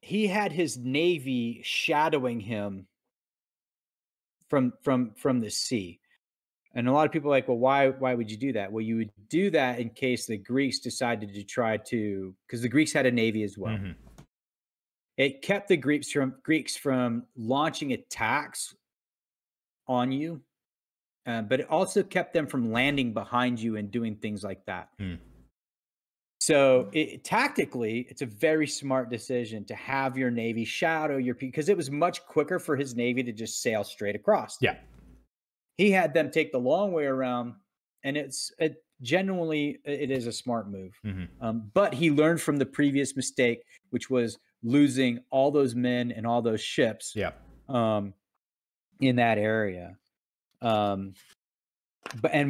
he had his navy shadowing him from the sea. And a lot of people are like, well, why would you do that? Well, you would do that in case the Greeks decided to try to, because the Greeks had a navy as well. Hmm. It kept the Greeks from launching attacks on you, but it also kept them from landing behind you and doing things like that. Mm. So tactically, it's a very smart decision to have your navy shadow because it was much quicker for his navy to just sail straight across. Yeah. He had them take the long way around, and genuinely it is a smart move. Hmm. But he learned from the previous mistake, which was losing all those men and all those ships. Yeah. In that area. And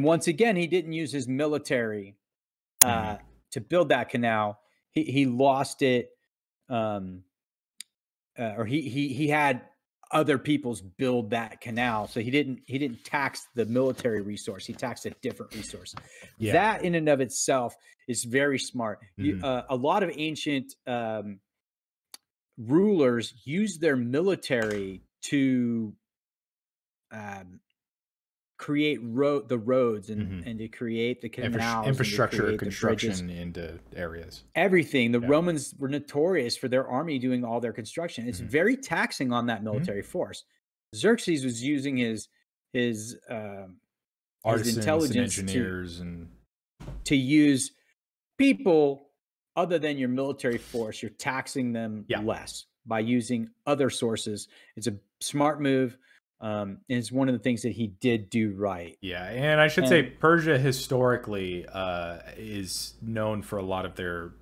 once again, he didn't use his military to build that canal. He lost it, or he had other people's build that canal. So he didn't tax the military resource. He taxed a different resource. Yeah. That in and of itself is very smart. Mhm. A lot of ancient rulers used their military to create the roads and to create the canals, Infrastructure, and to create the bridges. construction into areas. Everything. The Yeah. Romans were notorious for their army doing all their construction. It's very taxing on that military force. Xerxes was using his Artisans and intelligence engineers to use people other than your military force. You're taxing them less by using other sources. It's a smart move. And it's one of the things that he did do right. Yeah, and I should say Persia historically is known for a lot of their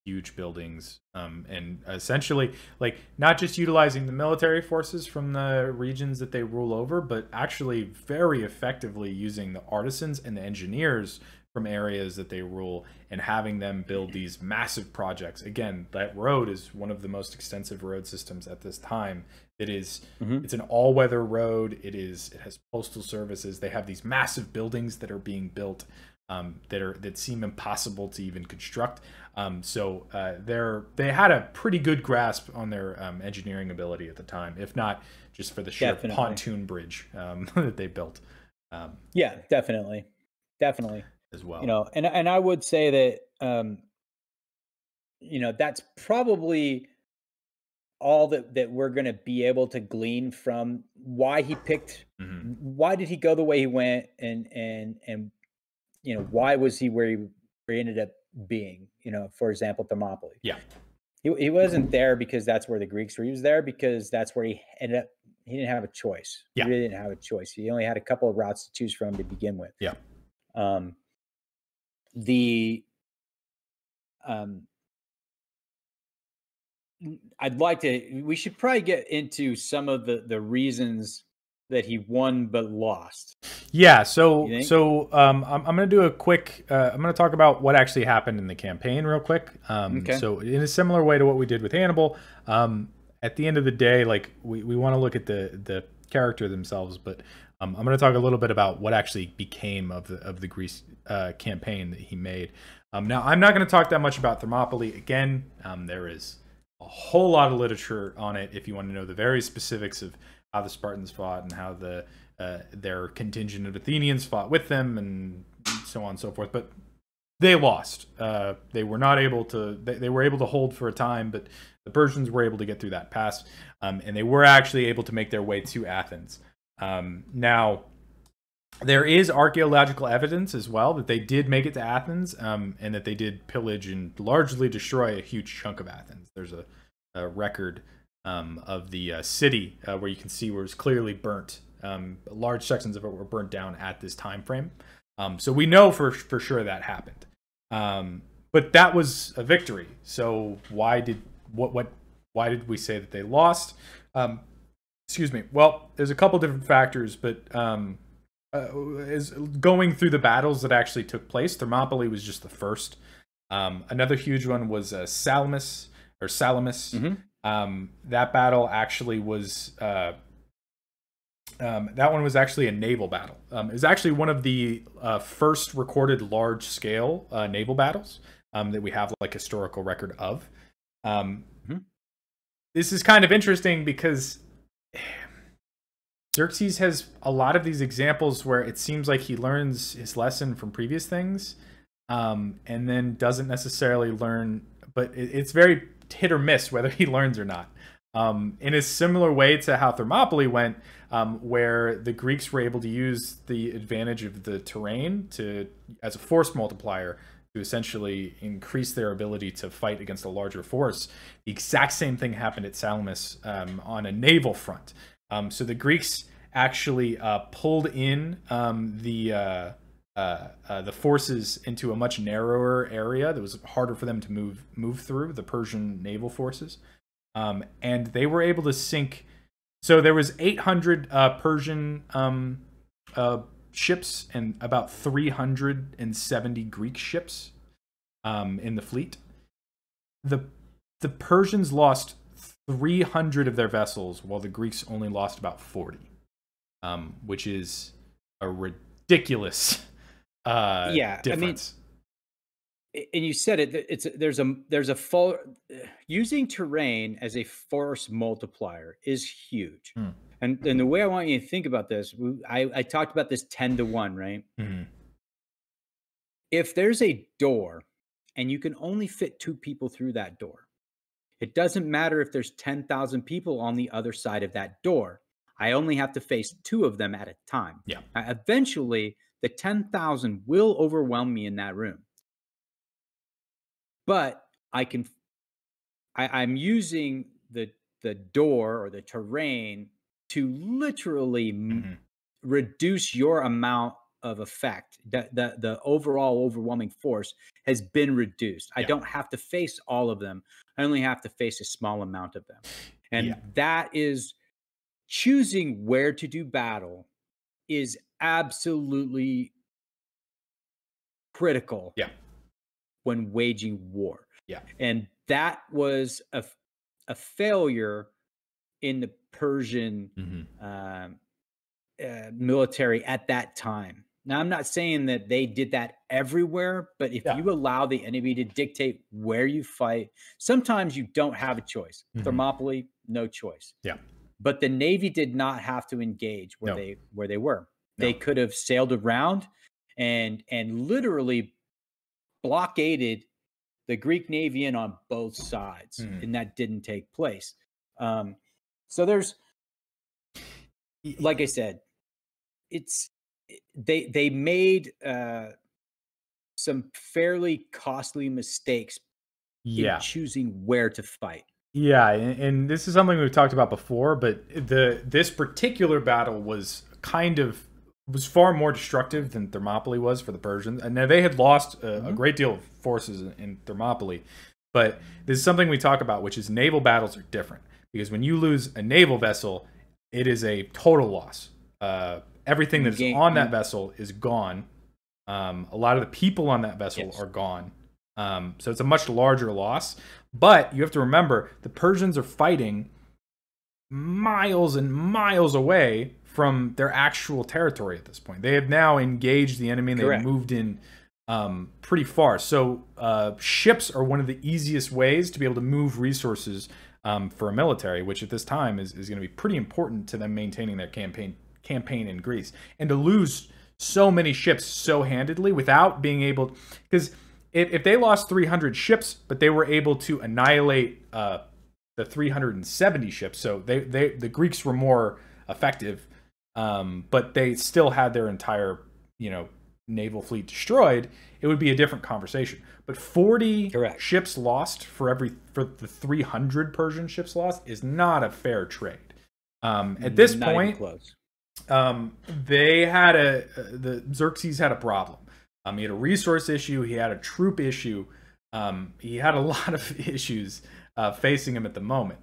huge buildings, and essentially, like, not just utilizing the military forces from the regions that they rule over, but actually very effectively using the artisans and the engineers from areas that they rule and having them build these massive projects. Again, that road is one of the most extensive road systems at this time. It is it's an all-weather road. It has postal services. They have these massive buildings that are being built that seem impossible to even construct. So they had a pretty good grasp on their engineering ability at the time, if not just for the sheer pontoon bridge that they built. Yeah, definitely As well. You know, and I would say that you know, that's probably all that we're going to be able to glean from why he picked, why did he go the way he went, and you know, why was he where he ended up being. You know, for example, Thermopylae. Yeah. He wasn't there because that's where the Greeks were. He was there because that's where he ended up. He didn't have a choice. He really didn't have a choice. He only had a couple of routes to choose from to begin with. Yeah. We should probably get into some of the reasons that he won but lost? Yeah, I'm going to do a quick. I'm going to talk about what actually happened in the campaign real quick. Okay. So in a similar way to what we did with Hannibal, at the end of the day, like we want to look at the character themselves, but I'm going to talk a little bit about what actually became of the Greece campaign that he made. Now I'm not going to talk that much about Thermopylae. Again, there is a whole lot of literature on it if you want to know the very specifics of how the Spartans fought and how their contingent of Athenians fought with them and so on and so forth. But they lost. They were not able to. They were able to hold for a time, but the Persians were able to get through that pass, and they were actually able to make their way to Athens. Now, there is archaeological evidence as well that they did make it to Athens, and that they did pillage and largely destroy a huge chunk of Athens. There's a record of the city where you can see where it's clearly burnt. Large sections of it were burnt down at this time frame. So we know for sure that happened. But that was a victory. So why did we say that they lost? Excuse me. Well, there's a couple different factors, but is going through the battles that actually took place. Thermopylae was just the first. Another huge one was Salamis. That battle actually was that one was actually a naval battle. It was actually one of the first recorded large-scale naval battles that we have like historical record of. This is kind of interesting because Xerxes has a lot of these examples where it seems like he learns his lesson from previous things, and then doesn't necessarily learn, but it's very hit or miss whether he learns or not. In a similar way to how Thermopylae went, where the Greeks were able to use the advantage of the terrain as a force multiplier to essentially increase their ability to fight against a larger force. The exact same thing happened at Salamis on a naval front. So the Greeks actually pulled in the forces into a much narrower area that was harder for them to move through, the Persian naval forces. And they were able to sink. So there was 800 Persian ships and about 370 Greek ships in the fleet. The Persians lost 300 of their vessels, while the Greeks only lost about 40, which is a ridiculous difference. I mean, and you said it. There's a using terrain as a force multiplier is huge. And the way I want you to think about this, I talked about this 10-to-1, right? If there's a door and you can only fit 2 people through that door, it doesn't matter if there's 10,000 people on the other side of that door. I only have to face 2 of them at a time. Yeah. Eventually, the 10,000 will overwhelm me in that room. But I'm using the door or the terrain to literally reduce your amount of effect. The overall overwhelming force has been reduced. I don't have to face all of them. I only have to face a small amount of them. And that is choosing where to do battle is absolutely critical when waging war. And that was a failure in the Persian military at that time. Now, I'm not saying that they did that everywhere, but if you allow the enemy to dictate where you fight, sometimes you don't have a choice. Thermopylae, no choice. But the Navy did not have to engage where they were. They could have sailed around and literally blockaded the Greek Navy in on both sides, and that didn't take place. So there's, like I said, they made some fairly costly mistakes in choosing where to fight. Yeah, and this is something we've talked about before, but this particular battle was far more destructive than Thermopylae was for the Persians. And now they had lost a great deal of forces in Thermopylae, but this is something we talk about, which is naval battles are different, because when you lose a naval vessel, it is a total loss. everything You that's gain on that you vessel is gone. A lot of the people on that vessel Yes. are gone. So it's a much larger loss. But you have to remember, the Persians are fighting miles and miles away from their actual territory at this point. They have now engaged the enemy and they've Correct. moved in pretty far. So ships are one of the easiest ways to be able to move resources for a military, which at this time is going to be pretty important to them maintaining their campaign in Greece. And to lose so many ships so handedly without being able, because if they lost 300 ships, but they were able to annihilate the 370 ships, so the Greeks were more effective, but they still had their entire naval fleet destroyed, it would be a different conversation. But 40 Correct. ships lost for the 300 Persian ships lost is not a fair trade. At this Not even point, close. they had the Xerxes had a problem. He had a resource issue. He had a troop issue. He had a lot of issues facing him at the moment.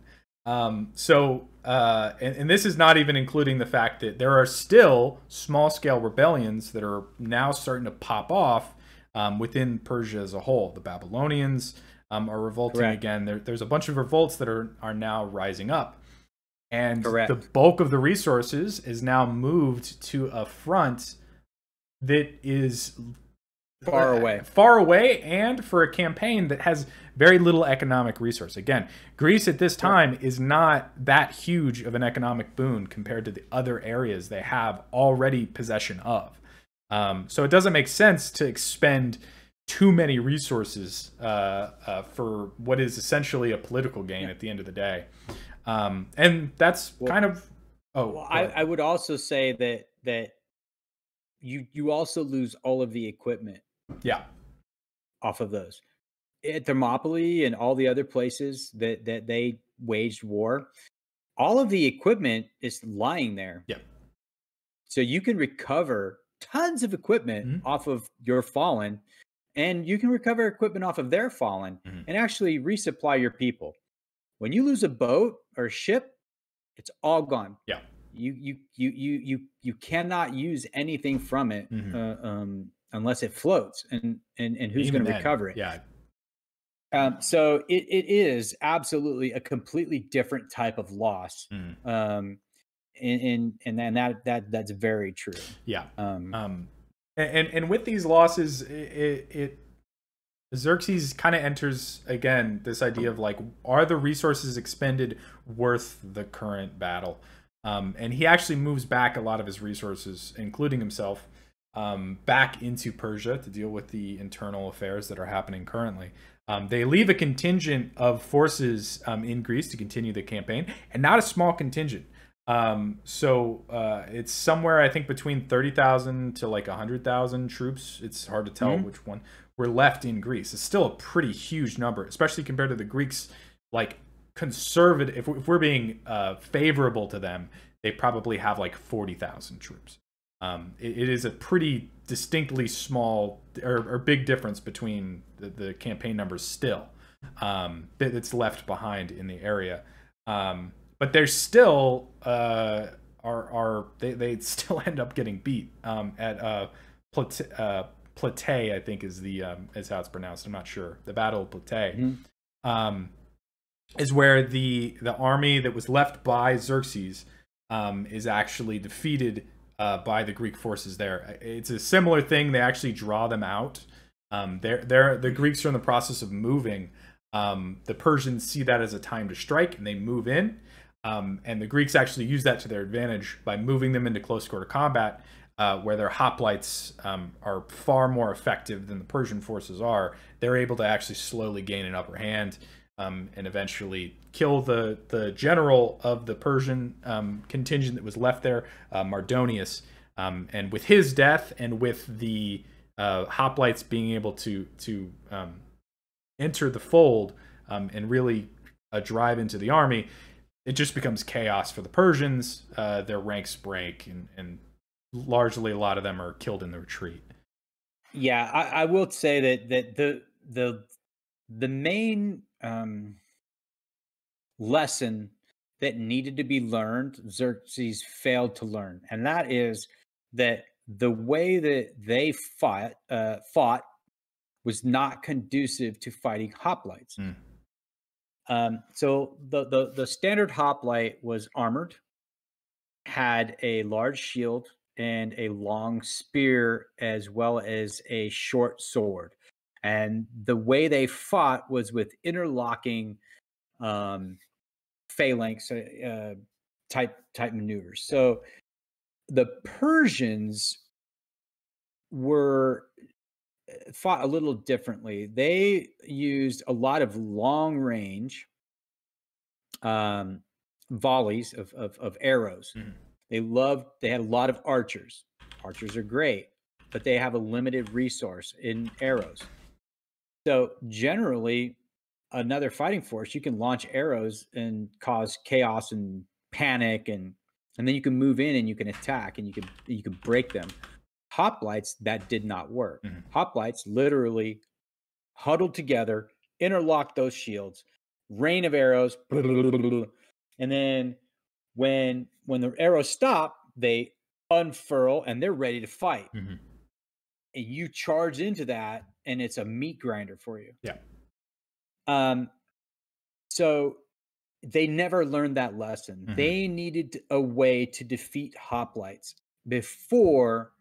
And this is not even including the fact that there are still small-scale rebellions that are now starting to pop off within Persia as a whole. The Babylonians are revolting Correct. again. There's a bunch of revolts that are now rising up. And Correct. the bulk of the resources is now moved to a front that is Far away. And for a campaign that has very little economic resource. Again, Greece at this time is not that huge of an economic boon compared to the other areas they have already possession of. So it doesn't make sense to expend too many resources for what is essentially a political gain at the end of the day. And that's kind of... I would also say that you also lose all of the equipment Yeah. off of those. At Thermopylae and all the other places that they waged war, all of the equipment is lying there. Yeah. So you can recover tons of equipment off of your fallen, and you can recover equipment off of their fallen and actually resupply your people. When you lose a boat or a ship, it's all gone. Yeah. You cannot use anything from it unless it floats, and who's going to recover it? Yeah. So it is absolutely a completely different type of loss. And then that's very true. Yeah. And with these losses, Xerxes kind of enters again this idea of like, are the resources expended worth the current battle? And he actually moves back a lot of his resources, including himself, back into Persia to deal with the internal affairs that are happening currently. They leave a contingent of forces in Greece to continue the campaign, and not a small contingent. So it's somewhere, I think, between 30,000 to like 100,000 troops. It's hard to tell which one were left in Greece. It's still a pretty huge number, especially compared to the Greeks. Like, conservative, if we're being favorable to them, they probably have like 40,000 troops. It is a pretty distinctly small or big difference between the campaign numbers still that's left behind in the area. But they're still they still end up getting beat at Platée, I think is how it's pronounced. I'm not sure. The Battle of Platée is where the army that was left by Xerxes is actually defeated by the Greek forces there. It's a similar thing. They actually draw them out. The Greeks are in the process of moving. The Persians see that as a time to strike, and they move in. And the Greeks actually use that to their advantage by moving them into close quarter combat, where their hoplites are far more effective than the Persian forces are. They're able to actually slowly gain an upper hand and eventually kill the general of the Persian contingent that was left there, Mardonius. And with his death, and with the hoplites being able to enter the fold and really drive into the army, it just becomes chaos for the Persians. Their ranks break, and largely a lot of them are killed in the retreat. Yeah, I will say that the main lesson that needed to be learned, Xerxes failed to learn, and that is that the way that they fought was not conducive to fighting hoplites. So the standard hoplite was armored, had a large shield and a long spear, as well as a short sword. And the way they fought was with interlocking phalanx type maneuvers. So the Persians were fought a little differently. They used a lot of long range volleys of arrows. They had a lot of archers. Archers are great, but they have a limited resource in arrows. So generally, another fighting force, you can launch arrows and cause chaos and panic, and then you can move in and you can attack and you can break them. Hoplites, that did not work. Hoplites literally huddled together, interlocked those shields, rain of arrows, and then when the arrows stop, they unfurl and they're ready to fight. And you charge into that, and it's a meat grinder for you. So they never learned that lesson. They needed a way to defeat hoplites before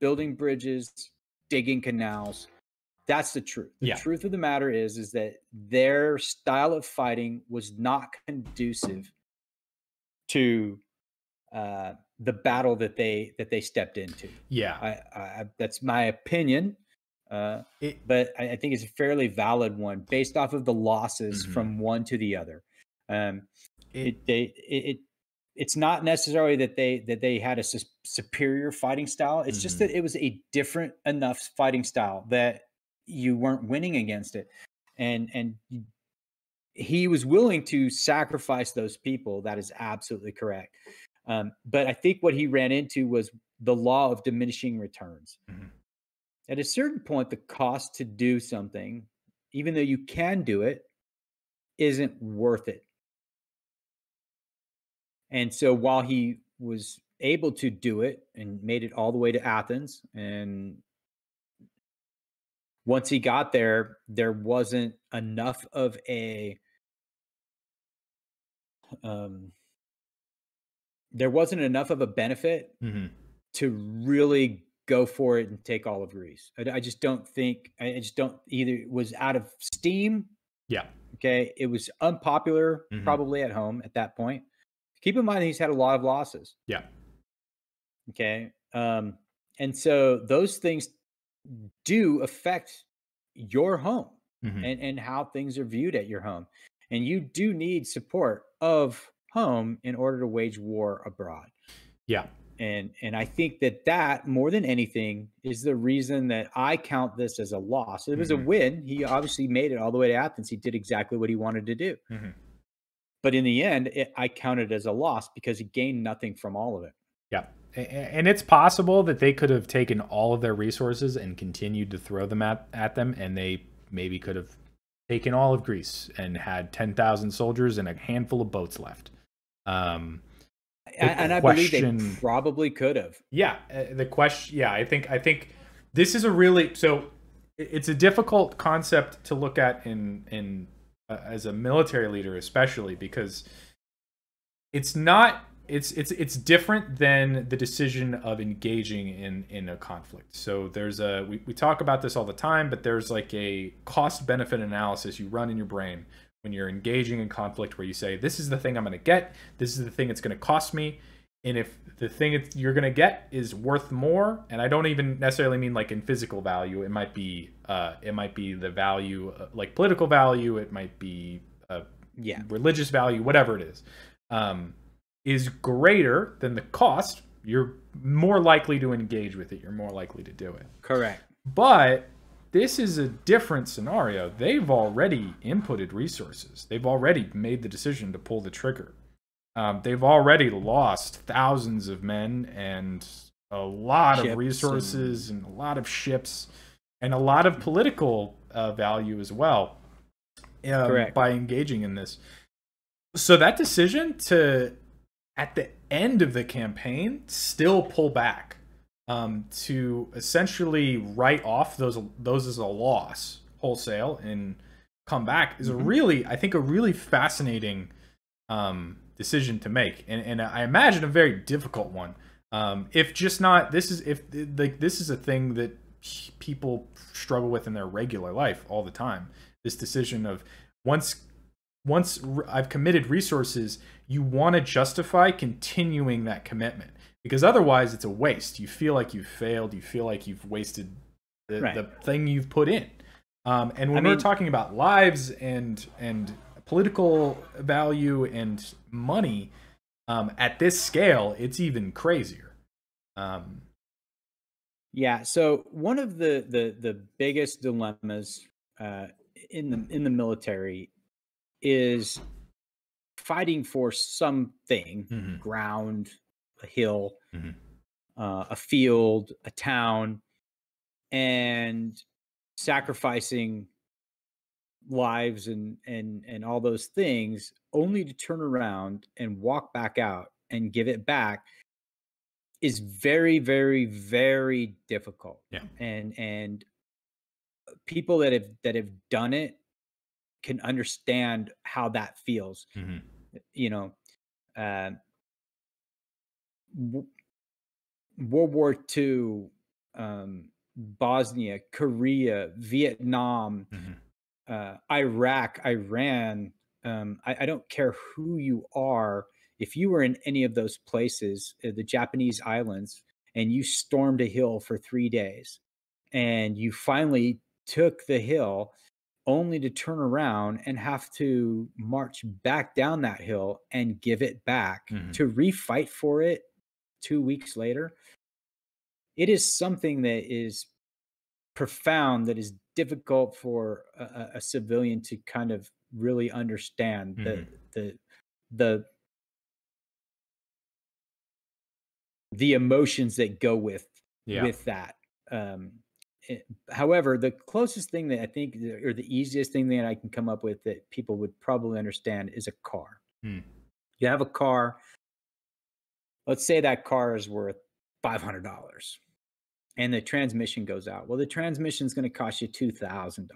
building bridges, digging canals. That's the truth. The truth of the matter is that their style of fighting was not conducive to the battle that they stepped into. That's my opinion. But I think it's a fairly valid one based off of the losses from one to the other. It's not necessarily that they had a superior fighting style. It's just that it was a different enough fighting style that you weren't winning against it, and he was willing to sacrifice those people. That is absolutely correct. But I think what he ran into was the law of diminishing returns. At a certain point, the cost to do something, even though you can do it, isn't worth it. And so while he was able to do it and made it all the way to Athens, and once he got there, there wasn't enough of a benefit to really go for it and take all of Greece. I just don't either it was out of steam. Okay. It was unpopular probably at home at that point. Keep in mind, he's had a lot of losses. Okay. And so those things do affect your home and how things are viewed at your home. And you do need support of home in order to wage war abroad. And I think that more than anything is the reason that I count this as a loss. It was a win. He obviously made it all the way to Athens. He did exactly what he wanted to do. But in the end, I count it as a loss because he gained nothing from all of it. And it's possible that they could have taken all of their resources and continued to throw them at them, and they maybe could have taken all of Greece and had 10,000 soldiers and a handful of boats left. And I believe they probably could have. The question. I think this is it's a difficult concept to look at in as a military leader, especially because it's not. It's different than the decision of engaging in a conflict. So there's we talk about this all the time, but there's like a cost benefit analysis you run in your brain when you're engaging in conflict, where you say, this is the thing I'm going to get, this is the thing it's going to cost me, and if the thing you're going to get is worth more, and I don't even necessarily mean like in physical value, it might be the value, like political value, it might be religious value, whatever it is greater than the cost, you're more likely to engage with it. You're more likely to do it. Correct. But this is a different scenario. They've already inputted resources. They've already made the decision to pull the trigger. They've already lost thousands of men and a lot of resources and a lot of ships and a lot of political value as well by engaging in this. So that decision to, at the end of the campaign, still pull back, to essentially write off those as a loss wholesale and come back is a really, I think, a really fascinating decision to make, and I imagine a very difficult one. If just not, this is if like this is a thing that people struggle with in their regular life all the time. This decision of once I've committed resources, you want to justify continuing that commitment, because otherwise it's a waste. You feel like you've failed. You feel like you've wasted the thing you've put in. And when we're talking about lives and political value and money, at this scale, it's even crazier. Yeah. So one of the biggest dilemmas in the military is fighting for something, ground, a hill, a field, a town, and sacrificing lives and all those things, only to turn around and walk back out and give it back, is very, very, very difficult. Yeah. And people that have done it can understand how that feels. You know, uh, World War II, Bosnia, Korea, Vietnam, Iraq, Iran. I don't care who you are. If you were in any of those places, the Japanese islands, and you stormed a hill for 3 days, and you finally took the hill, only to turn around and have to march back down that hill and give it back to refight for it 2 weeks later, it is something that is profound, that is difficult for a civilian to kind of really understand the emotions that go with that. However, the closest thing that I think, or the easiest thing that I can come up with that people would probably understand, is a car. You have a car. Let's say that car is worth $500 and the transmission goes out. Well, the transmission is going to cost you $2,000.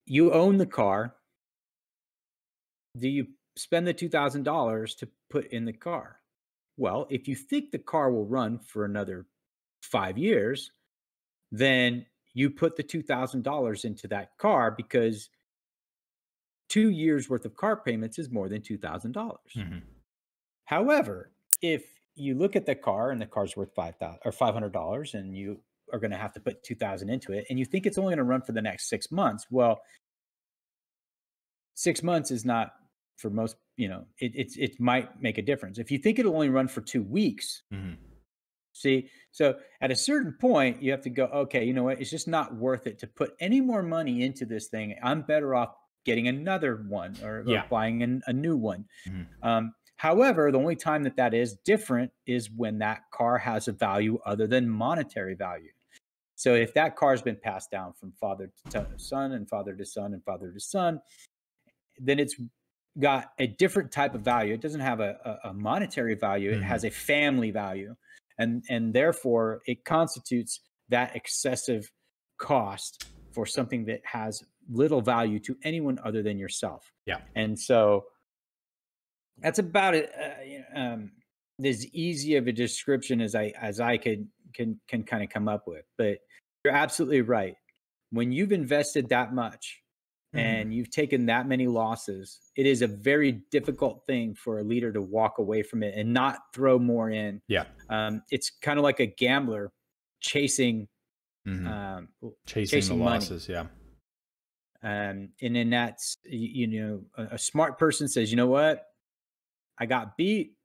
You own the car. Do you spend the $2,000 to put in the car? Well, if you think the car will run for another 5 years, then you put the $2,000 into that car, because 2 years worth of car payments is more than $2,000. However, if you look at the car and the car's worth $500, and you are going to have to put 2,000 into it, and you think it's only going to run for the next 6 months, well, 6 months is not, for most, it might make a difference. If you think it'll only run for 2 weeks, see, so at a certain point, you have to go, okay, you know what? It's just not worth it to put any more money into this thing. I'm better off getting another one, or buying a new one. However, the only time that is different is when that car has a value other than monetary value. So if that car has been passed down from father to son and father to son and father to son, then it's got a different type of value. It doesn't have a monetary value. It has a family value. And therefore, it constitutes that excessive cost for something that has little value to anyone other than yourself. Yeah. And so that's about it. As easy of a description as I can kind of come up with. But you're absolutely right. When you've invested that much and you've taken that many losses, it is a very difficult thing for a leader to walk away from it and not throw more in. Yeah. It's kind of like a gambler chasing chasing the losses. Money. And then that's, a smart person says, you know what? I got beat,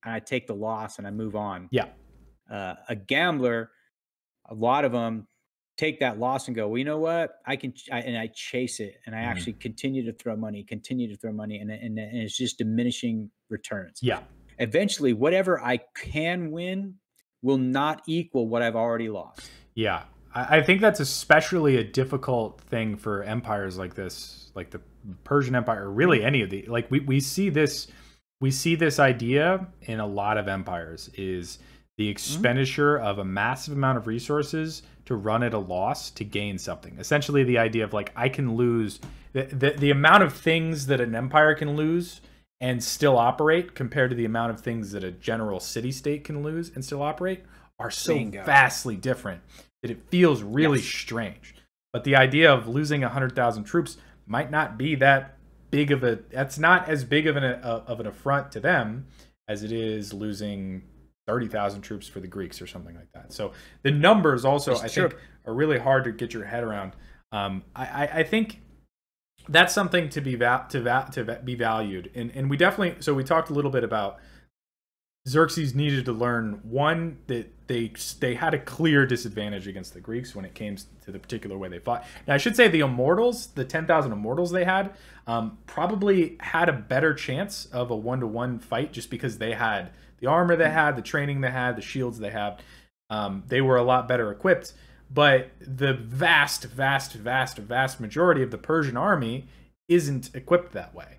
and I take the loss and I move on. Yeah. A gambler, a lot of them take that loss and go, well, you know what? I chase it, and I actually continue to throw money, and it's just diminishing returns. Yeah. Eventually, whatever I can win will not equal what I've already lost. Yeah. I think that's especially a difficult thing for empires like this, like the Persian Empire, or really any of the, like we see this idea in a lot of empires, is the expenditure of a massive amount of resources to run at a loss to gain something. Essentially the idea of like, I can lose the amount of things that an empire can lose and still operate compared to the amount of things that a general city-state can lose and still operate are so vastly different that it feels really strange. But the idea of losing 100,000 troops might not be that big of a, that's not as big of an affront to them as it is losing 30,000 troops for the Greeks or something like that. So the numbers also, I think, are really hard to get your head around. I think that's something to be valued. And we definitely, so we talked a little bit about Xerxes needed to learn, one, that they had a clear disadvantage against the Greeks when it came to the particular way they fought. Now, I should say the Immortals, the 10,000 Immortals they had, probably had a better chance of a 1-to-1 fight just because they had the armor they had, the training they had, the shields they had. They were a lot better equipped. But the vast majority of the Persian army isn't equipped that way.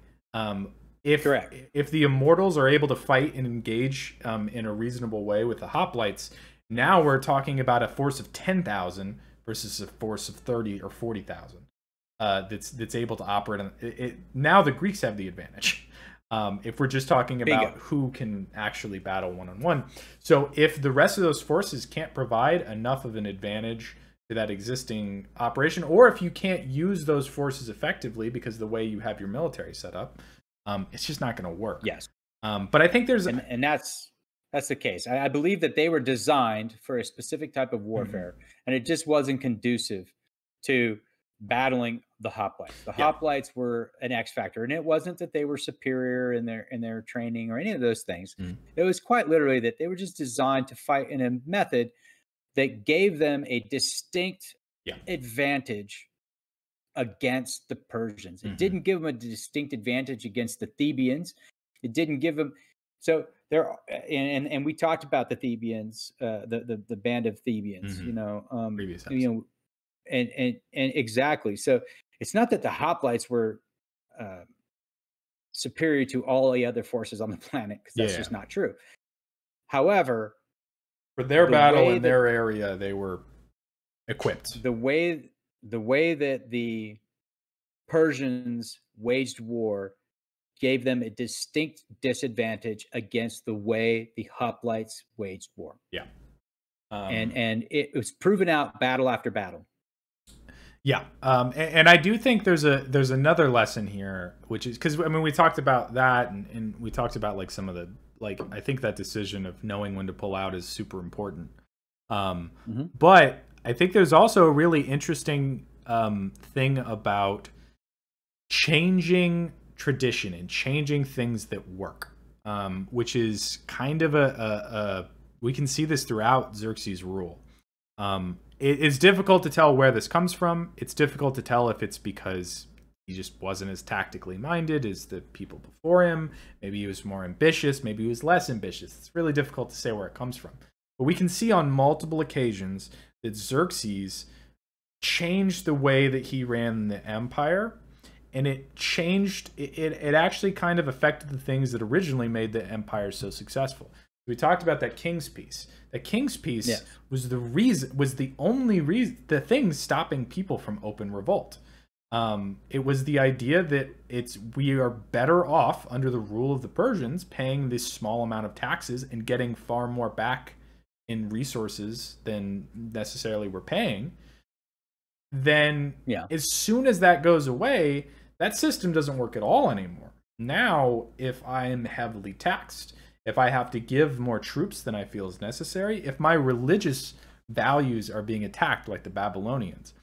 If the Immortals are able to fight and engage in a reasonable way with the hoplites, now we're talking about a force of 10,000 versus a force of 30 or 40,000 that's able to operate on it. Now the Greeks have the advantage. If we're just talking about who can actually battle one-on-one. So if the rest of those forces can't provide enough of an advantage to that existing operation, or if you can't use those forces effectively because of the way you have your military set up, it's just not going to work. Yes. But I think there's... And that's the case. I believe that they were designed for a specific type of warfare, and it just wasn't conducive to battling the hoplites. The hoplites were an X factor, and it wasn't that they were superior in their training or any of those things. It was quite literally that they were just designed to fight in a method that gave them a distinct advantage against the Persians. It didn't give them a distinct advantage against the Thebans. It didn't give them, so there, and we talked about the Thebans, the band of Thebans, and exactly. So it's not that the hoplites were superior to all the other forces on the planet, because that's just not true. However, for their battle in their area, they were equipped. The way that the Persians waged war gave them a distinct disadvantage against the way the hoplites waged war. Yeah. And it was proven out battle after battle. Yeah. And I do think there's another lesson here, which is, because I mean, we talked about that, and we talked about like some of the, like, I think that decision of knowing when to pull out is super important. But I think there's also a really interesting thing about changing tradition and changing things that work, which is kind of we can see this throughout Xerxes' rule. It's difficult to tell where this comes from. It's difficult to tell if it's because he just wasn't as tactically minded as the people before him. Maybe he was more ambitious. Maybe he was less ambitious. It's really difficult to say where it comes from. But we can see on multiple occasions that Xerxes changed the way that he ran the empire, and it actually kind of affected the things that originally made the empire so successful. We talked about that King's Peace. That King's Peace was the only thing stopping people from open revolt. It was the idea that we are better off under the rule of the Persians paying this small amount of taxes and getting far more back in resources than necessarily we're paying. Then as soon as that goes away, that system doesn't work at all anymore. Now, if I am heavily taxed, if I have to give more troops than I feel is necessary, if my religious values are being attacked like the Babylonians,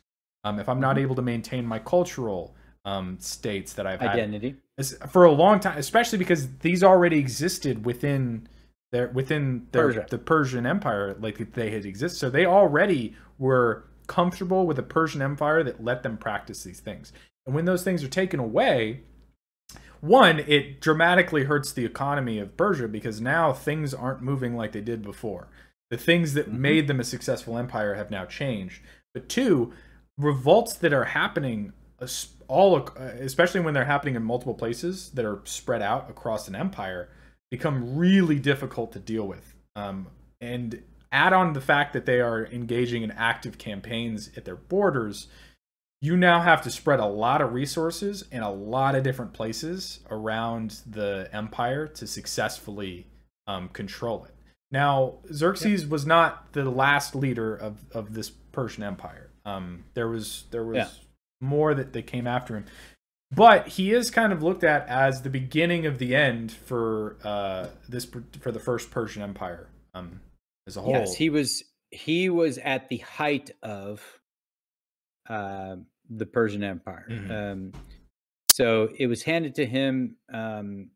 if I'm not able to maintain my cultural states that I've had for a long time, especially because these already existed within the Persian Empire, like they had existed. So they already were comfortable with a Persian Empire that let them practice these things. And when those things are taken away, one, it dramatically hurts the economy of Persia, because now things aren't moving like they did before. The things that made them a successful empire have now changed. but two, revolts that are happening especially when they're happening in multiple places that are spread out across an empire, become really difficult to deal with. And add on the fact that they are engaging in active campaigns at their borders, you now have to spread a lot of resources in a lot of different places around the empire to successfully control it. Now, Xerxes was not the last leader of this Persian Empire. There was more that came after him, but he is kind of looked at as the beginning of the end for the first Persian Empire as a whole. Yes, he was at the height of the Persian Empire. So it was handed to him, and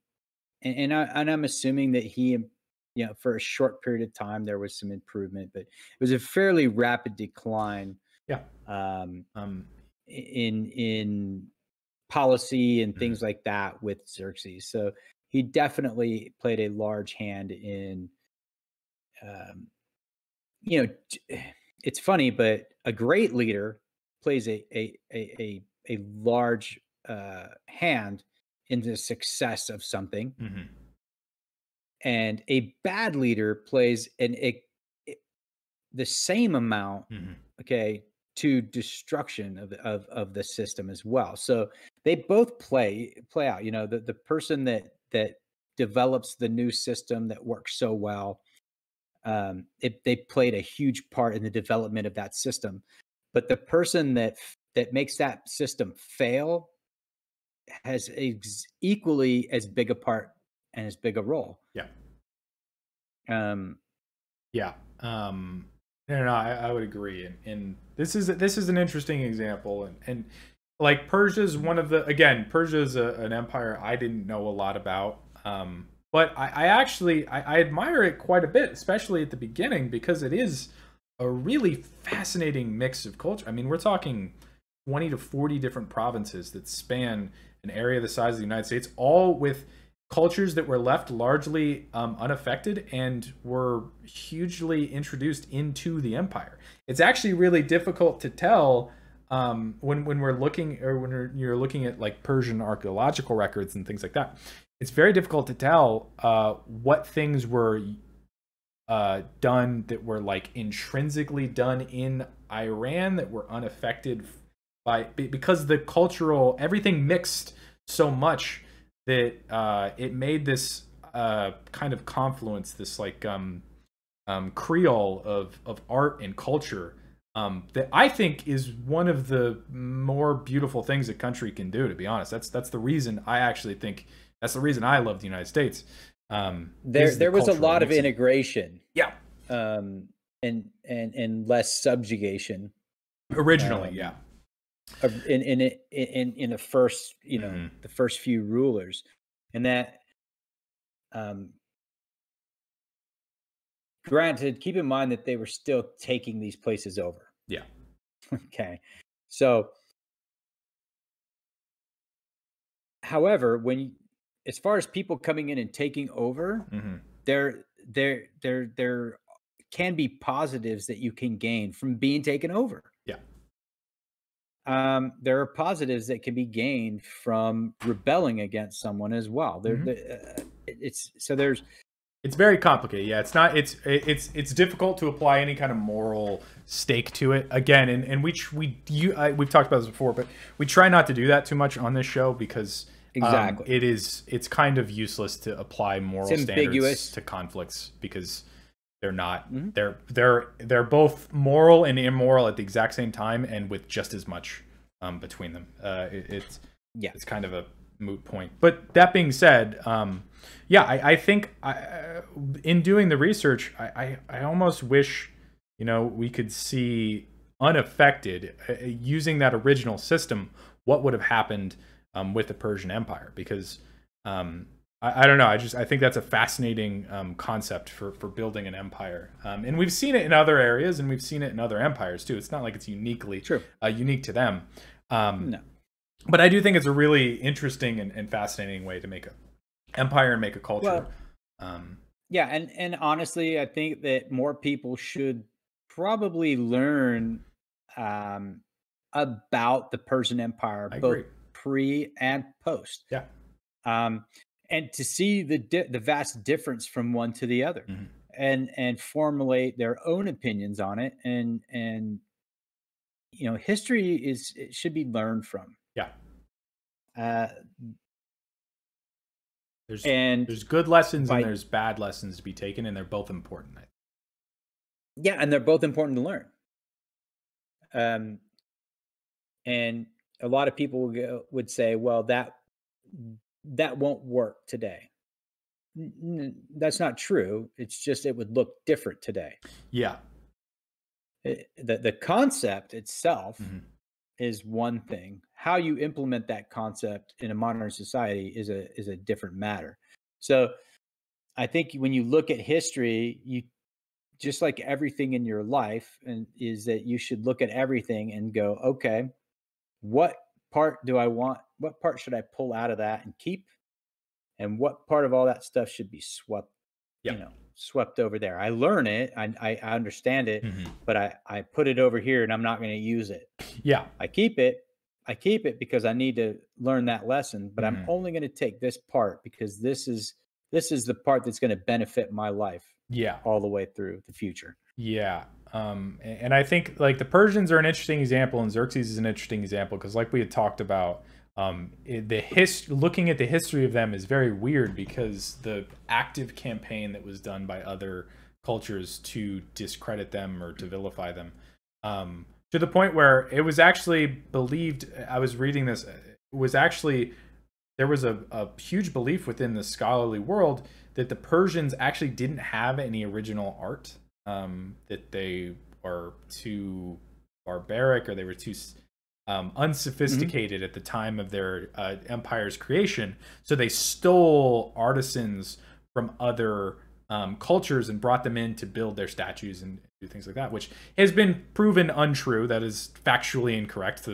I'm assuming that he, for a short period of time there was some improvement, but it was a fairly rapid decline. Yeah. In policy and things like that with Xerxes. So he definitely played a large hand in, it's funny, but a great leader plays a large hand in the success of something. And a bad leader plays the same amount, okay, to destruction of the system as well. So they both play out. The person that develops the new system that works so well, they played a huge part in the development of that system. But the person that makes that system fail has equally as big a part and as big a role. Yeah. No, I would agree, and this is an interesting example, and like Persia's Persia's an empire I didn't know a lot about, but I actually admire it quite a bit, especially at the beginning, because it is a really fascinating mix of culture. I mean, we're talking 20 to 40 different provinces that span an area the size of the United States, all with cultures that were left largely unaffected and were hugely introduced into the empire. It's actually really difficult to tell when we're looking, or when you're looking at like Persian archaeological records and things like that. It's very difficult to tell what things were done that were like intrinsically done in Iran that were unaffected because the cultural everything mixed so much that it made this kind of confluence, this like Creole of art and culture that I think is one of the more beautiful things a country can do. To be honest, that's the reason I actually think that's the reason I love the United States. There was a lot of integration, and less subjugation originally, in the first, the first few rulers, and that, granted, keep in mind that they were still taking these places over. Yeah. Okay. So, however, as far as people coming in and taking over, there can be positives that you can gain from being taken over. Yeah. There are positives that can be gained from rebelling against someone as well. It's very complicated. Yeah, it's not. It's difficult to apply any kind of moral stake to it. Again, and we've talked about this before, but we try not to do that too much on this show because exactly it's kind of useless to apply moral standards to conflicts because they're not. They're both moral and immoral at the exact same time, and with just as much between them. It's kind of a moot point. But that being said, I think in doing the research, I almost wish we could see unaffected using that original system what would have happened with the Persian Empire, because I don't know. I think that's a fascinating concept for building an empire, and we've seen it in other areas, and we've seen it in other empires too. It's not like it's uniquely unique to them. No, but I do think it's a really interesting and fascinating way to make an empire and make a culture. And honestly, I think that more people should probably learn um, about the Persian Empire, I both agree. pre and post, Yeah. um, and to see the vast difference from one to the other, Mhm. and formulate their own opinions on it, and history it should be learned from, Yeah. uh, There's and there's good lessons and by there's bad lessons to be taken, and they're both important. yeah, and they're both important to learn. Um, and a lot of people would say, well, that won't work today. That's not true. It's just it would look different today. Yeah. The concept itself Mhm. is one thing. How you implement that concept in a modern society is a different matter. So I think when you look at history, you just like everything in your life, and is that you should look at everything and go, okay, what part do I want? What part should I pull out of that and keep? And what part of all that stuff should be Yeah. swept over there? I learn it, I understand it, Mhm. but I put it over here and I'm not going to use it. Yeah. I keep it. I keep it because I need to learn that lesson, but I'm Mhm. only going to take this part because this is the part that's going to benefit my life Yeah. all the way through the future. Yeah. And I think like the Persians are an interesting example, and Xerxes is an interesting example because, like we had talked about, looking at the history of them is very weird because the active campaign that was done by other cultures to discredit them or to vilify them, to the point where it was actually believed. I was reading this. It was actually there was a huge belief within the scholarly world that the Persians actually didn't have any original art, that they were too barbaric or they were too Mhm. unsophisticated at the time of their empire's creation. So they stole artisans from other cultures and brought them in to build their statues and do things like that, which has been proven untrue. That is factually incorrect.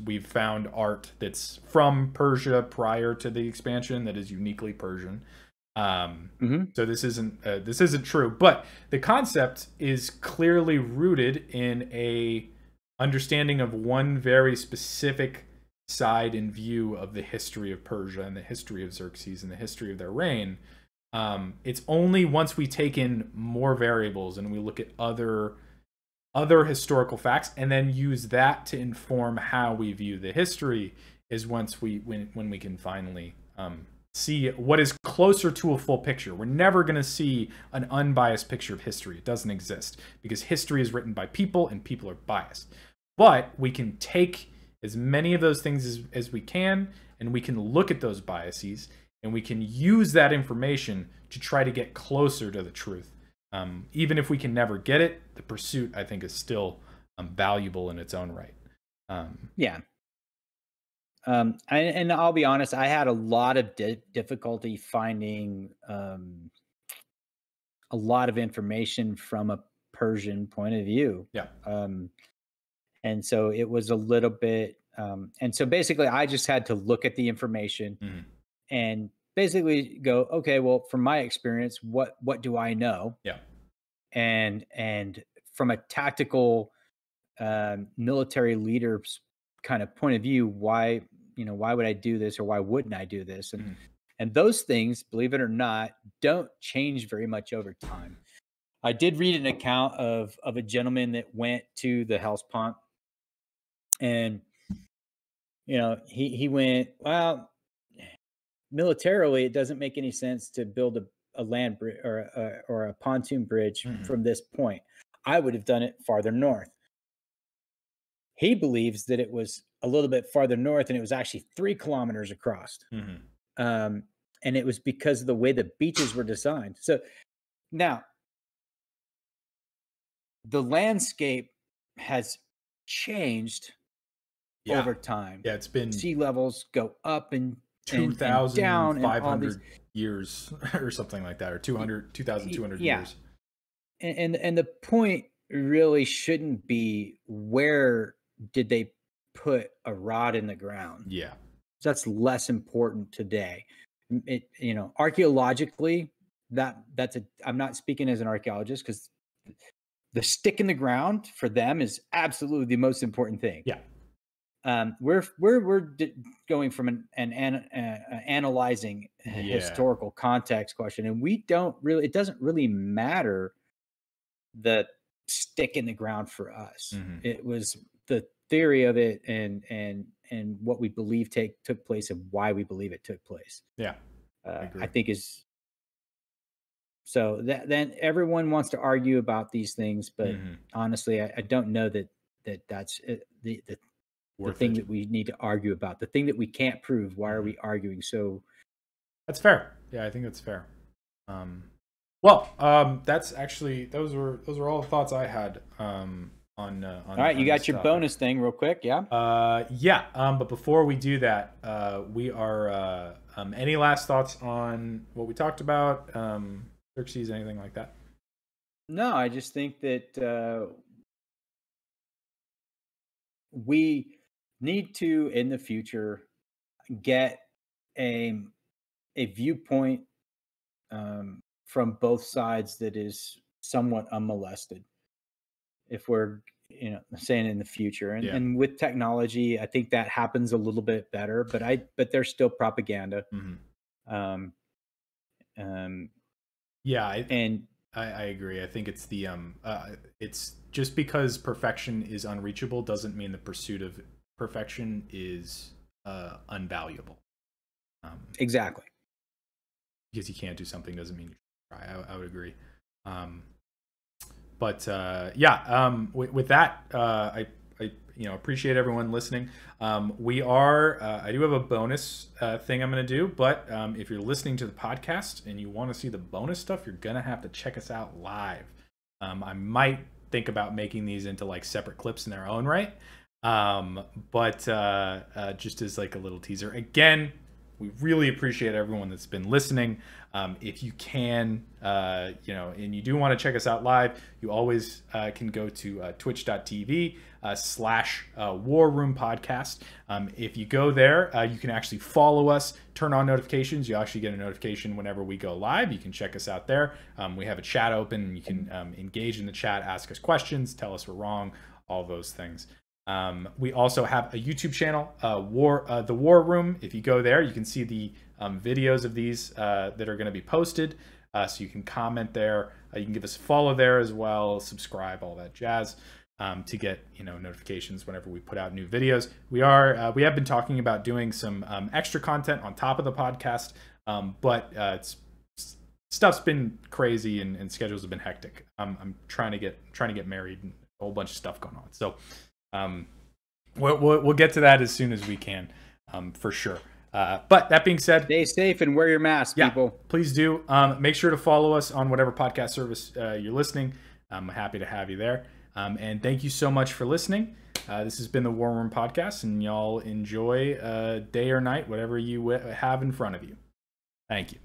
We've found art that's from Persia prior to the expansion that is uniquely Persian. Mhm. So this isn't true, but the concept is clearly rooted in a understanding of one very specific side and view of the history of Persia and the history of Xerxes and the history of their reign. It's only once we take in more variables and we look at other historical facts and then use that to inform how we view the history is when we can finally see what is closer to a full picture. We're never going to see an unbiased picture of history. It doesn't exist because history is written by people and people are biased. But we can take as many of those things as we can, and we can look at those biases and we can use that information to try to get closer to the truth. Even if we can never get it, the pursuit, I think, is still valuable in its own right. Yeah. And I'll be honest, I had a lot of difficulty finding a lot of information from a Persian point of view. Yeah. Um, and so it was a little bit, and so basically, I just had to look at the information Mhm. and basically go, okay, well, from my experience, what do I know? Yeah. And from a tactical military leader's kind of point of view, why would I do this or why wouldn't I do this? And Mhm. and those things, believe it or not, don't change very much over time. I did read an account of a gentleman that went to the Hellespont, and he went, well, militarily, it doesn't make any sense to build a land bridge or a pontoon bridge Mhm. from this point. I would have done it farther north. He believes that it was a little bit farther north and it was actually 3 kilometers across. Mhm. Um, and it was because of the way the beaches were designed. So now the landscape has changed Yeah. over time. Yeah. It's been Sea levels go up and down and all these. 2,500 years or something like that, or 2,200 Yeah. years. And the point really shouldn't be where did they put a rod in the ground. Yeah. That's less important today. Archaeologically, that's a. I'm not speaking as an archaeologist because the stick in the ground for them is absolutely the most important thing. Yeah. We're going from an analyzing historical context question, and we don't really. It doesn't really matter the stick in the ground for us. Mm-hmm. It was the theory of it and what we believe took place and why we believe it took place. Yeah, I think is so that then everyone wants to argue about these things, but honestly, I don't know that's the thing that we need to argue about, the thing that we can't prove. Why are we arguing? So that's fair. Yeah, I think that's fair. Well, that's actually those were all the thoughts I had on all right, you got your bonus thing real quick. But before we do that, we are any last thoughts on what we talked about, Xerxes, anything like that? No, I just think that we need to in the future get a viewpoint from both sides that is somewhat unmolested, if we're saying in the future, and with technology, I think that happens a little bit better, but there's still propaganda. I agree. I think it's it's just because perfection is unreachable doesn't mean the pursuit of perfection is unvaluable. Exactly. Because you can't do something doesn't mean you should try. I would agree. With that, I appreciate everyone listening. I do have a bonus thing I'm going to do, but if you're listening to the podcast and you want to see the bonus stuff, you're going to have to check us out live. I might think about making these into like separate clips in their own right. But just as like a little teaser, again, we really appreciate everyone that's been listening. If you can, and you do want to check us out live, you always can go to twitch.tv /War Room Podcast. If you go there, you can actually follow us, turn on notifications. You'll actually get a notification whenever we go live. You can check us out there. We have a chat open. You can engage in the chat, ask us questions, tell us we're wrong, all those things. We also have a YouTube channel, the War Room. If you go there, you can see the videos of these that are going to be posted. So you can comment there. You can give us a follow there as well, subscribe, all that jazz, to get notifications whenever we put out new videos. We have been talking about doing some extra content on top of the podcast, but stuff's been crazy and schedules have been hectic. I'm trying to get married and a whole bunch of stuff going on. So. We'll get to that as soon as we can, for sure. But that being said, stay safe and wear your mask, people. Please do. Make sure to follow us on whatever podcast service you're listening. I'm happy to have you there. And thank you so much for listening. This has been the War Room Podcast, and y'all enjoy day or night, whatever you have in front of you. Thank you.